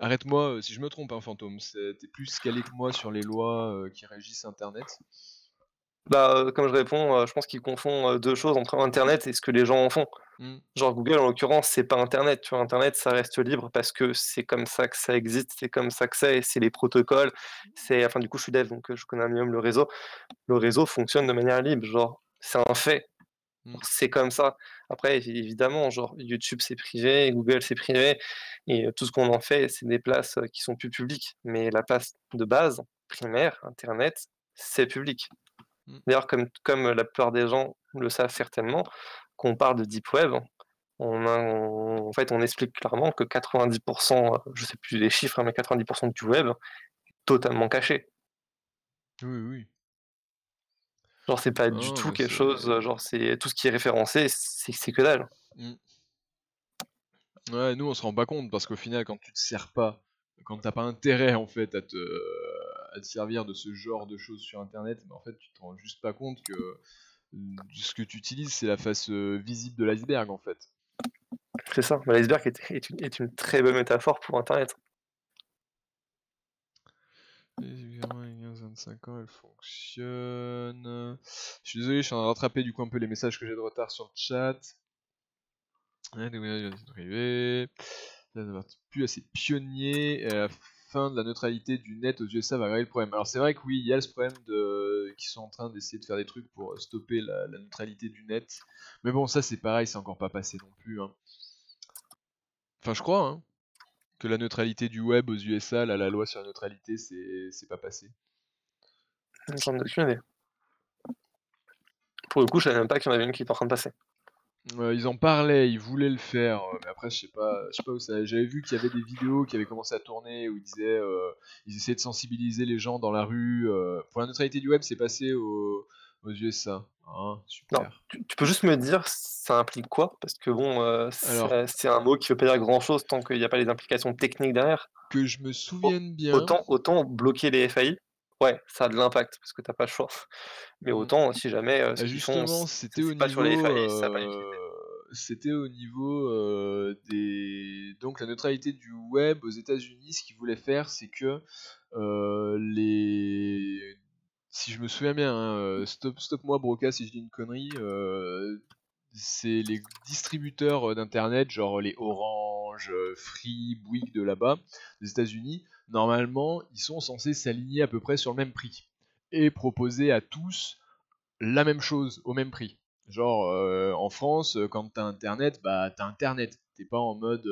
S1: Arrête-moi si je me trompe, hein, Fantôme. T'es plus calé que moi sur les lois qui régissent Internet.
S2: Bah, comme je réponds, je pense qu'ils confondent, 2 choses entre internet et ce que les gens en font.
S1: Hmm.
S2: Genre Google, en l'occurrence, c'est pas internet, tu vois? Internet, ça reste libre parce que c'est comme ça que ça existe, c'est comme ça que c'est les protocoles, c'est enfin, du coup, je suis dev, donc je connais un minimum le réseau. Le réseau fonctionne de manière libre, genre, c'est un fait,
S1: Hmm.
S2: c'est comme ça. Après, évidemment, genre, YouTube, c'est privé, Google, c'est privé et tout ce qu'on en fait, c'est des places, qui sont plus publiques. Mais la place de base, primaire, internet, c'est public.
S1: Hmm.
S2: D'ailleurs, comme la plupart des gens le savent certainement, quand on parle de deep web, en fait, on explique clairement que 90 je sais plus les chiffres, hein, mais 90 du web est totalement caché.
S1: Oui, oui.
S2: Genre, c'est pas du
S1: Non,
S2: tout
S1: mais
S2: quelque
S1: c'est.
S2: chose, genre, c'est tout ce qui est référencé, c'est que dalle.
S1: Hmm. Ouais, nous on se rend pas compte parce qu'au final, quand tu te sers pas, quand t'as pas intérêt en fait à te servir de ce genre de choses sur Internet, mais en fait tu te rends juste pas compte que ce que tu utilises c'est la face visible de l'iceberg en fait.
S2: C'est ça, bah, l'iceberg est une très bonne métaphore pour internet.
S1: Évidemment, les 15-25 ans, elle fonctionne. Je suis désolé, je suis en train de rattraper du coup un peu les messages que j'ai de retard sur le chat. Ouais, des voyages arrivés. Plus assez pionnier. fin de la neutralité du net aux USA va régler le problème. Alors c'est vrai que oui, il y a ce problème qu'ils sont en train d'essayer de faire des trucs pour stopper la neutralité du net. Mais bon, ça c'est pareil, c'est encore pas passé non plus. Hein. Enfin, je crois hein, que la neutralité du web aux USA, là, la loi sur la neutralité, c'est pas passé.
S2: J'en ai aucune idée. Pour le coup, je savais même pas qu'il y en avait une qui était en train de passer.
S1: Ils en parlaient, ils voulaient le faire, mais après je sais pas où ça. J'avais vu qu'il y avait des vidéos qui avaient commencé à tourner où ils essayaient de sensibiliser les gens dans la rue. Pour la neutralité du web, c'est passé aux USA. Hein, super.
S2: Non, tu peux juste me dire ça implique quoi? Parce que bon,
S1: Alors,
S2: c'est un mot qui veut pas dire grand chose tant qu'il n'y a pas les implications techniques derrière.
S1: que je me souvienne bien.
S2: Autant bloquer les FAI, ouais, ça a de l'impact parce que t'as pas le choix. Mais autant si jamais ce qu'ils font,
S1: Justement, c'était au
S2: c'est pas sur les
S1: niveau,
S2: FAI, ça a pas d'utilité.
S1: c'était au niveau des. Donc la neutralité du web aux États-Unis, ce qu'ils voulaient faire, c'est que les. Si je me souviens bien, hein, stop-moi Broca si je dis une connerie, c'est les distributeurs d'internet, genre les Orange, Free, Bouygues de là-bas, des États-Unis, normalement, ils sont censés s'aligner à peu près sur le même prix et proposer à tous la même chose au même prix. Genre en France, quand t'as internet, bah t'as internet. T'es pas en mode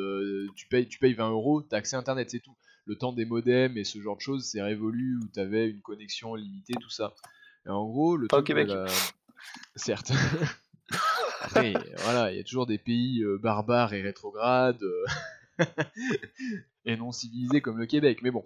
S1: tu payes 20 euros, t'as accès à internet, c'est tout. Le temps des modems et ce genre de choses, c'est révolu où t'avais une connexion limitée, tout ça. Et en gros, le
S2: Pas au
S1: truc de
S2: Québec.
S1: la. Certes. Après, voilà, il y a toujours des pays barbares et rétrogrades et non civilisés comme le Québec, mais bon.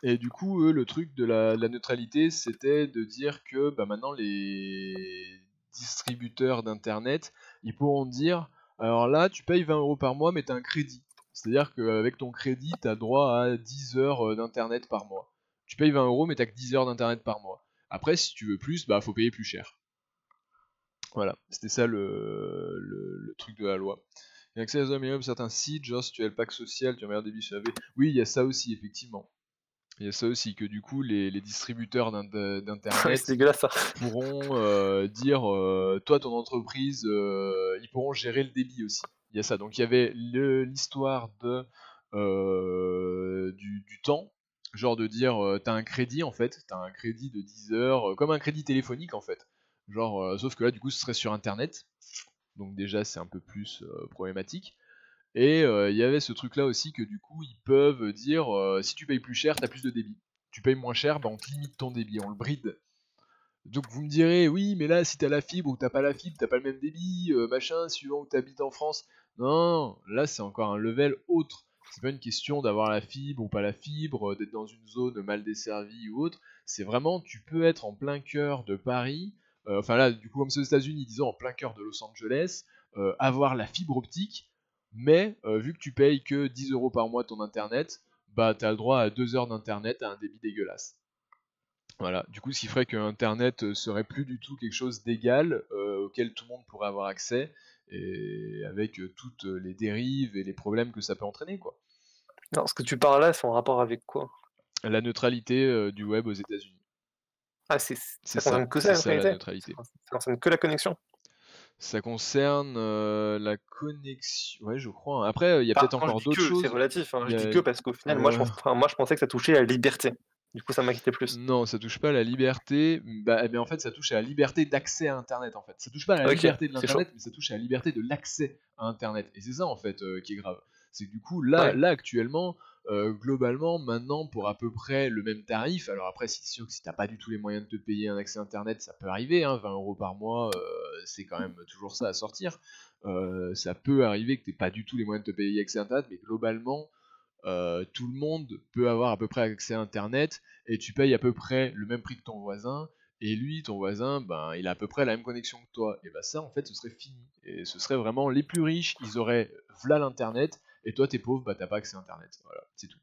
S1: Et du coup, eux, le truc de la neutralité, c'était de dire que bah, maintenant les distributeurs d'internet, ils pourront dire alors là, tu payes 20 euros par mois, mais tu as un crédit. C'est-à-dire qu'avec ton crédit, tu as droit à 10 heures d'internet par mois. Tu payes 20 euros, mais t'as que 10 heures d'internet par mois. Après, si tu veux plus, bah faut payer plus cher. Voilà, c'était ça le truc de la loi. Il y a accès à minimum certains sites, genre si tu as le pack social, tu as un meilleur débit sur la V. Oui, il y a ça aussi, effectivement. Il y a ça aussi, que du coup, les distributeurs d'internet
S2: C'est dégueulasse ça.
S1: pourront dire, toi, ton entreprise, ils pourront gérer le débit aussi. Il y a ça. Donc il y avait l'histoire du temps, genre de dire, t'as un crédit en fait, t'as un crédit de 10 heures, comme un crédit téléphonique en fait. Genre, sauf que là, du coup, ce serait sur internet. Donc déjà, c'est un peu plus problématique. Et il y avait ce truc là aussi que du coup ils peuvent dire si tu payes plus cher, t'as plus de débit. Tu payes moins cher, bah on te limite ton débit, on le bride. Donc vous me direz oui mais là si t'as la fibre ou t'as pas la fibre, t'as pas le même débit, machin, suivant où t'habites en France. Non, là c'est encore un level autre. C'est pas une question d'avoir la fibre ou pas la fibre, d'être dans une zone mal desservie ou autre. C'est vraiment tu peux être en plein cœur de Paris, enfin là du coup comme c'est aux États-Unis, disons en plein cœur de Los Angeles, avoir la fibre optique mais vu que tu payes que 10 euros par mois ton internet, bah t'as le droit à 2 heures d'internet à un débit dégueulasse. Voilà, du coup ce qui ferait que internet serait plus du tout quelque chose d'égal auquel tout le monde pourrait avoir accès, et avec toutes les dérives et les problèmes que ça peut entraîner quoi.
S2: Non, ce que tu parles là, c'est en rapport avec quoi?
S1: La neutralité du web aux États-Unis.
S2: Ah, ça concerne que ça,
S1: C'est
S2: la
S1: ça la
S2: neutralité?
S1: neutralité.
S2: Ça concerne que la connexion?
S1: Ça concerne la connexion. Ouais, je crois. Hein. Après, il y a
S2: Enfin,
S1: peut-être
S2: quand je
S1: encore
S2: dis
S1: d'autres
S2: que, c'est
S1: choses.
S2: relatif, hein.
S1: Il
S2: Je
S1: y
S2: dis
S1: a-
S2: que parce qu'au final,
S1: Ouais.
S2: moi, je pensais que ça touchait à la liberté. Du coup, ça m'inquiétait plus.
S1: Non, ça touche pas à la liberté. Bah, mais en fait, ça touche à la liberté d'accès à Internet. En fait, ça touche pas à la
S2: Ok,
S1: liberté de
S2: c'est chaud.
S1: l'internet, mais ça touche à la liberté de l'accès à Internet. Et c'est ça en fait qui est grave. C'est que du coup,
S2: Ouais.
S1: là actuellement, globalement, maintenant, pour à peu près le même tarif. Alors après, c'est sûr que si t'as pas du tout les moyens de te payer un accès Internet, ça peut arriver. Hein, 20 euros par mois, c'est quand même toujours ça à sortir. Ça peut arriver que t'aies pas du tout les moyens de te payer accès Internet, mais globalement tout le monde peut avoir à peu près accès à Internet et tu payes à peu près le même prix que ton voisin. Et lui, ton voisin, ben, il a à peu près la même connexion que toi. Et ben ça, en fait, ce serait fini. Et ce serait vraiment les plus riches, ils auraient v'là l'internet, et toi, t'es pauvre, bah t'as pas accès à internet. Voilà, c'est tout.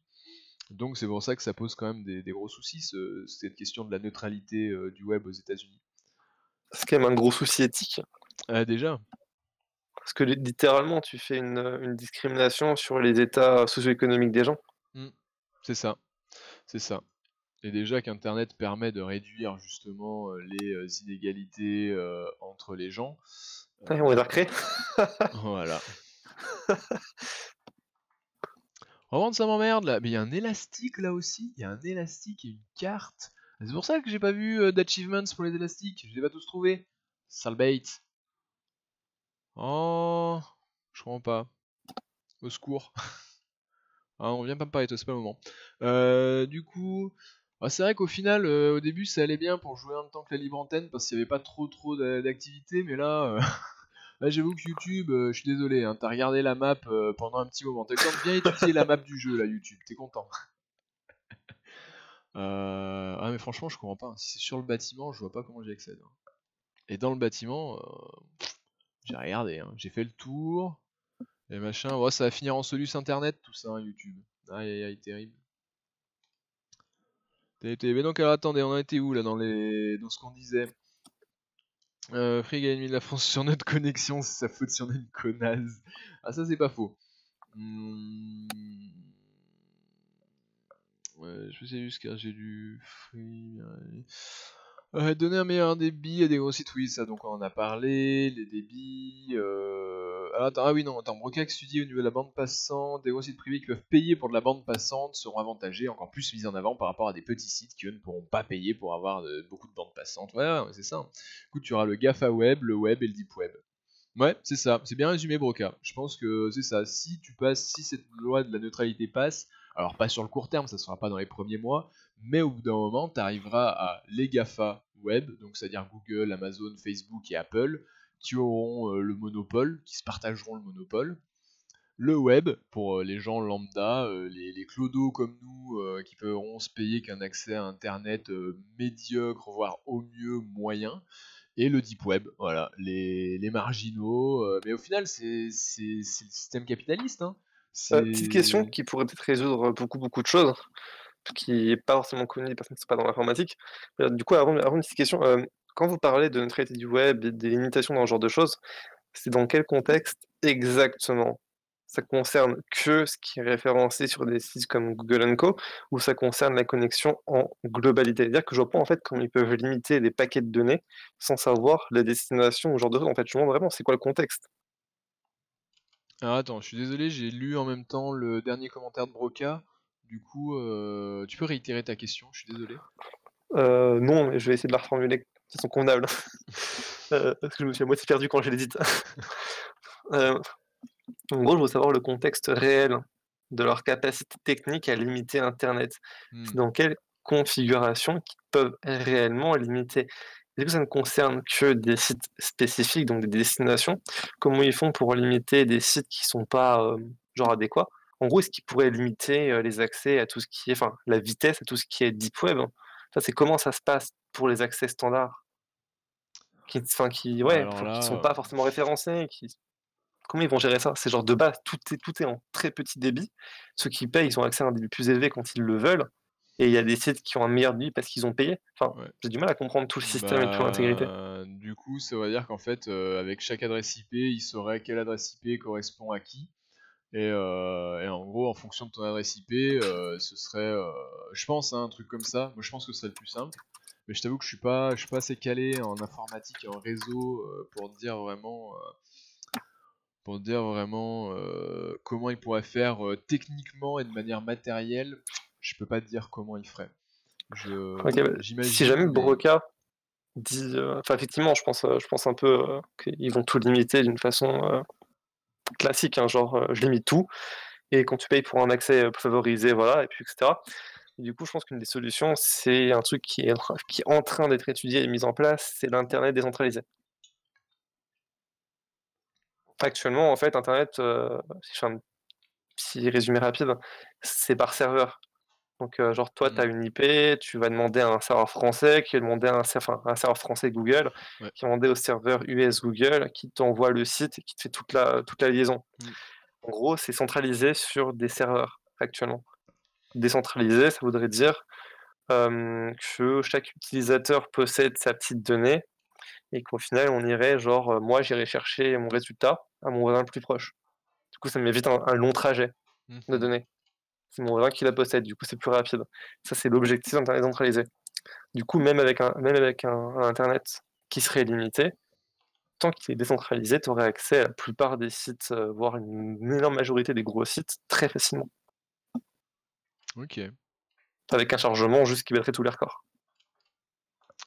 S1: Donc c'est pour ça que ça pose quand même des gros soucis, cette question de la neutralité du web aux États-Unis.
S2: C'est quand même un gros souci éthique.
S1: Ah, déjà.
S2: Parce que littéralement, tu fais une discrimination sur les états socio-économiques des gens.
S1: C'est ça, c'est ça. Et déjà qu'Internet permet de réduire justement les inégalités entre les gens.
S2: Ouais, on les a recréés.
S1: Voilà. Vraiment, ça m'emmerde là. Mais il y a un élastique là aussi. Il y a un élastique et une carte. C'est pour ça que j'ai pas vu d'achievements pour les élastiques. Je les ai pas tous trouvés. Sale bait. Oh, je comprends pas. Au secours. Ah, on vient pas me parler de toi, c'est pas le moment. Du coup, c'est vrai qu'au final, au début, ça allait bien pour jouer en même temps que la libre antenne parce qu'il y avait pas trop d'activité, mais là, là j'avoue que YouTube, je suis désolé, hein, t'as regardé la map pendant un petit moment. T'as eu le temps de bien étudier la map du jeu, là, YouTube, t'es content. Ah, mais franchement, je comprends pas. Si c'est sur le bâtiment, je vois pas comment j'y accède, hein. Et dans le bâtiment, j'ai regardé, hein. J'ai fait le tour, et machin. Ouais, ça va finir en solus internet, tout ça, hein, YouTube. Aïe aïe aïe, terrible. Mais donc, alors attendez, on en était où là dans ce qu'on disait? Free a mis de la France sur notre connexion, c'est sa faute si on est une connasse. Ah, ça, c'est pas faux. Ouais, je sais juste car j'ai du free. Donner un meilleur débit à des gros sites, oui, ça, donc on en a parlé, les débits. Ah oui, non, attends, Brocax, tu dis au niveau de la bande passante, des gros sites privés qui peuvent payer pour de la bande passante seront avantagés, encore plus mis en avant par rapport à des petits sites qui eux ne pourront pas payer pour avoir beaucoup de bandes passantes. Ouais, ouais, c'est ça, hein. Du coup, tu auras le GAFA Web, le Web et le Deep Web. Ouais, c'est ça, c'est bien résumé, Broca. Je pense que c'est ça. Si cette loi de la neutralité passe, alors pas sur le court terme, ça ne sera pas dans les premiers mois, mais au bout d'un moment, tu arriveras à les GAFA web, donc c'est-à-dire Google, Amazon, Facebook et Apple, qui auront le monopole, qui se partageront le monopole. Le web, pour les gens lambda, les clodos comme nous, qui pourront se payer qu'un accès à Internet médiocre, voire au mieux moyen et le deep web, voilà, les marginaux. Mais au final, c'est le système capitaliste, hein.
S2: Petite question
S1: C'est.
S2: qui pourrait peut-être résoudre beaucoup de choses, qui est pas forcément connue des personnes qui sont pas dans l'informatique. Du coup, avant une petite question, quand vous parlez de neutralité du web et des limitations dans ce genre de choses, c'est dans quel contexte exactement? Ça concerne que ce qui est référencé sur des sites comme Google Co, ou ça concerne la connexion en globalité? C'est-à-dire que je vois pas en fait comment ils peuvent limiter des paquets de données sans savoir la destination ou ce genre de choses. En fait, je me demande vraiment c'est quoi le contexte?
S1: Alors attends, je suis désolé, j'ai lu en même temps le dernier commentaire de Broca. Du coup, tu peux réitérer ta question, je suis désolé.
S2: Non, mais je vais essayer de la reformuler de façon convenable. Parce que je me suis à moitié perdu quand je l'ai dite. Heu, En gros, je veux savoir le contexte réel de leur capacité technique à limiter internet.
S1: Hmm.
S2: C'est dans quelle configuration qu'ils peuvent réellement limiter? Est-ce que ça ne concerne que des sites spécifiques, donc des destinations? Comment ils font pour limiter des sites qui sont pas, genre adéquats? En gros, est-ce qu'ils pourraient limiter, les accès à tout ce qui est enfin, la vitesse à tout ce qui est deep web? Ça, c'est comment ça se passe pour les accès standards? Qui ouais,
S1: Alors
S2: enfin, qui sont
S1: là,
S2: pas forcément référencés, qui comment ils vont gérer ça? C'est genre de base, tout est en très petit débit. Ceux qui payent, ils ont accès à un débit plus élevé quand ils le veulent et il y a des sites qui ont un meilleur débit parce qu'ils ont payé. Enfin,
S1: ouais.
S2: j'ai du mal à comprendre tout le système et toute l'intégrité.
S1: Bah, du coup, ça veut dire qu'en fait, avec chaque adresse IP, il saurait quelle adresse IP correspond à qui. Et en gros, en fonction de ton adresse IP, ce serait, je pense, hein, un truc comme ça. Moi, je pense que ce serait le plus simple. Mais je t'avoue que je suis pas assez calé en informatique et en réseau pour dire vraiment comment ils pourraient faire techniquement et de manière matérielle. Je peux pas te dire comment ils feraient.
S2: OK, bah, si
S1: J'imagine,
S2: jamais
S1: mais
S2: Broca dit, enfin effectivement, je pense un peu, qu'ils vont tout limiter d'une façon, classique, hein, genre, je limite tout et quand tu payes pour un accès, favorisé, voilà et puis et cetera. Et du coup, je pense qu'une des solutions, c'est un truc qui est en train d'être étudié et mis en place, c'est l'internet décentralisé. Actuellement, en fait, internet, si je fais un petit résumé rapide, c'est par serveur. Donc, genre toi, tu
S1: hmm,
S2: as une IP, tu vas demander à un serveur français qui va demander à un serveur français Google,
S1: ouais.
S2: qui va demander au serveur US Google, qui t'envoie le site et qui te fait toute la liaison.
S1: Hmm.
S2: En gros, c'est centralisé sur des serveurs actuellement. Décentralisé, ça voudrait dire, que chaque utilisateur possède sa petite donnée et qu'au final, on irait genre, moi, j'irai chercher mon résultat à mon voisin le plus proche. Du coup, ça m'évite un long trajet de
S1: Mhm.
S2: données. C'est mon voisin qui la possède, du coup, c'est plus rapide. Ça, c'est l'objectif d'internet centralisé. Du coup, même avec un internet qui serait limité, tant qu'il est décentralisé, tu aurais accès à la plupart des sites, voire une énorme majorité des gros sites très facilement.
S1: Ok,
S2: avec un chargement juste qui battrait tous les records.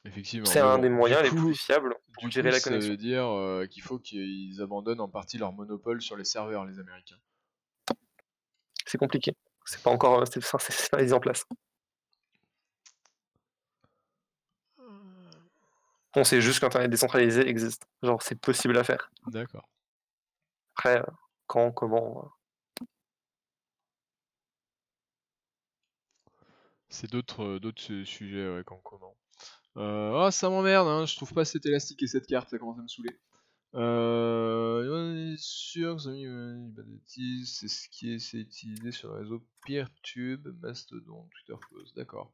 S1: effectivement.
S2: C'est
S1: Mais
S2: un
S1: bon,
S2: des moyens les plus fiables pour
S1: du
S2: gérer
S1: coup,
S2: la
S1: ça
S2: connexion.
S1: veut dire qu'il faut qu'ils abandonnent en partie leur monopole sur les serveurs, les Américains.
S2: C'est compliqué. C'est pas encore, c'est pas mis en place. On sait juste qu'Internet décentralisé existe. Genre, c'est possible à faire.
S1: D'accord.
S2: Après, quand, comment.
S1: C'est d'autres sujets ouais, qu'en commun. Ah, ça m'emmerde, hein, je trouve pas cet élastique et cette carte, ça commence à me saouler. On est sûr que ça c'est ce qui est utilisé sur le réseau Peertube, Mastodon, Twitter Post, d'accord.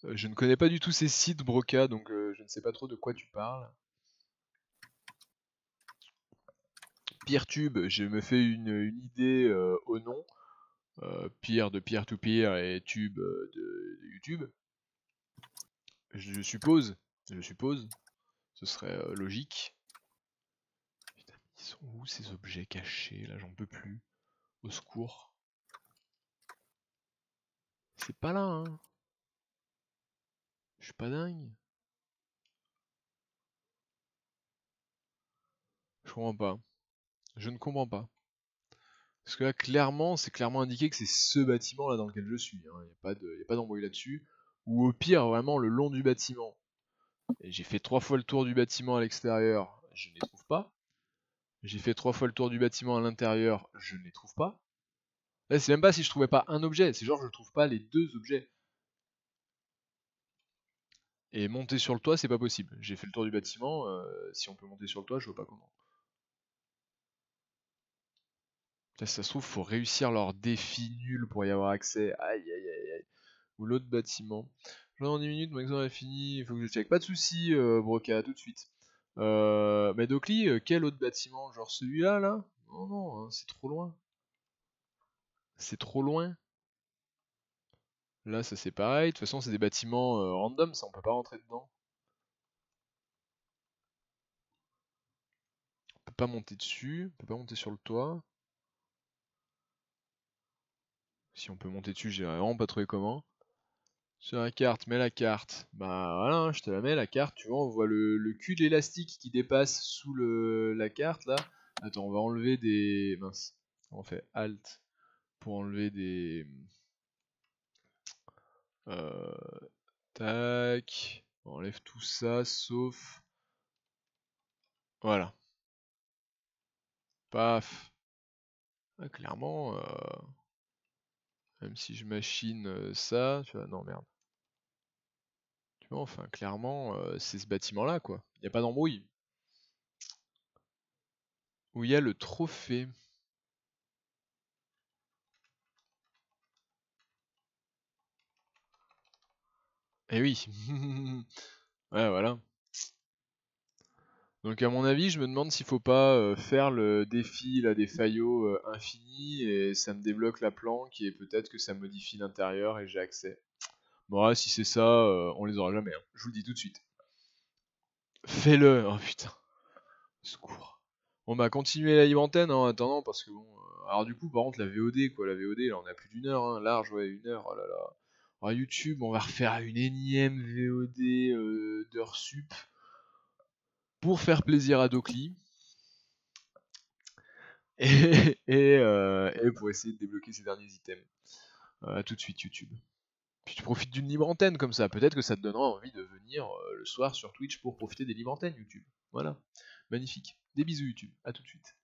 S1: Je ne connais pas du tout ces sites Broca, donc je ne sais pas trop de quoi tu parles. Peertube, je me fais une idée au nom. Peer de peer-to-peer et tube de YouTube. Je suppose, ce serait logique. Putain, ils sont où ces objets cachés là, j'en peux plus. Au secours. C'est pas là, hein. Je suis pas dingue. Je comprends pas. Je ne comprends pas. Parce que là, clairement, c'est clairement indiqué que c'est ce bâtiment là dans lequel je suis. Il n'y a pas d'embrouille là-dessus. Ou au pire, vraiment le long du bâtiment. Et j'ai fait 3 fois le tour du bâtiment à l'extérieur, je ne les trouve pas. J'ai fait 3 fois le tour du bâtiment à l'intérieur, je ne les trouve pas. Là, c'est même pas si je trouvais pas un objet, c'est genre je trouve pas les deux objets. Et monter sur le toit, c'est pas possible. J'ai fait le tour du bâtiment, si on peut monter sur le toit, je vois pas comment. Là, si ça se trouve, faut réussir leur défi nul pour y avoir accès. Aïe aïe aïe aïe. Ou l'autre bâtiment. Je dans 10 minutes, mon examen est fini, il faut que je check. Pas de soucis, Broca, tout de suite. Mais Docli, quel autre bâtiment? Genre celui-là, là? Non, non, hein, c'est trop loin. C'est trop loin. Là, ça c'est pareil. De toute façon, c'est des bâtiments random, ça on peut pas rentrer dedans. On peut pas monter dessus, on peut pas monter sur le toit. Si on peut monter dessus, j'ai vraiment pas trouvé comment. Sur la carte, mets la carte. Bah voilà, hein, je te la mets la carte, tu vois, on voit le cul de l'élastique qui dépasse sous la carte là. Attends, on va enlever des. Mince. On fait Alt pour enlever des. Tac. On enlève tout ça, sauf. Voilà. Paf. Ah, clairement, même si je machine ça, tu vois, non merde. Tu vois, enfin, clairement, c'est ce bâtiment-là, quoi. Y a pas d'embrouille. Où il y a le trophée. Eh oui. Ouais, voilà. Donc à mon avis, je me demande s'il faut pas faire le défi là des faillots infinis et ça me débloque la planque et peut-être que ça modifie l'intérieur et j'ai accès. Bon, ouais, si c'est ça, on les aura jamais, hein. Je vous le dis tout de suite. Fais-le. Oh putain. Secours. Bon bah continuez la libre antenne en attendant parce que bon. Alors du coup par contre la VOD quoi, la VOD là on a plus d'une heure, hein, large ouais 1 heure, oh là là. Alors YouTube on va refaire une énième VOD d'heures sup pour faire plaisir à Docli et pour essayer de débloquer ces derniers items. À tout de suite YouTube. Puis tu profites d'une libre antenne comme ça, peut-être que ça te donnera envie de venir le soir sur Twitch pour profiter des libres antennes YouTube. Voilà, magnifique. Des bisous YouTube, à tout de suite.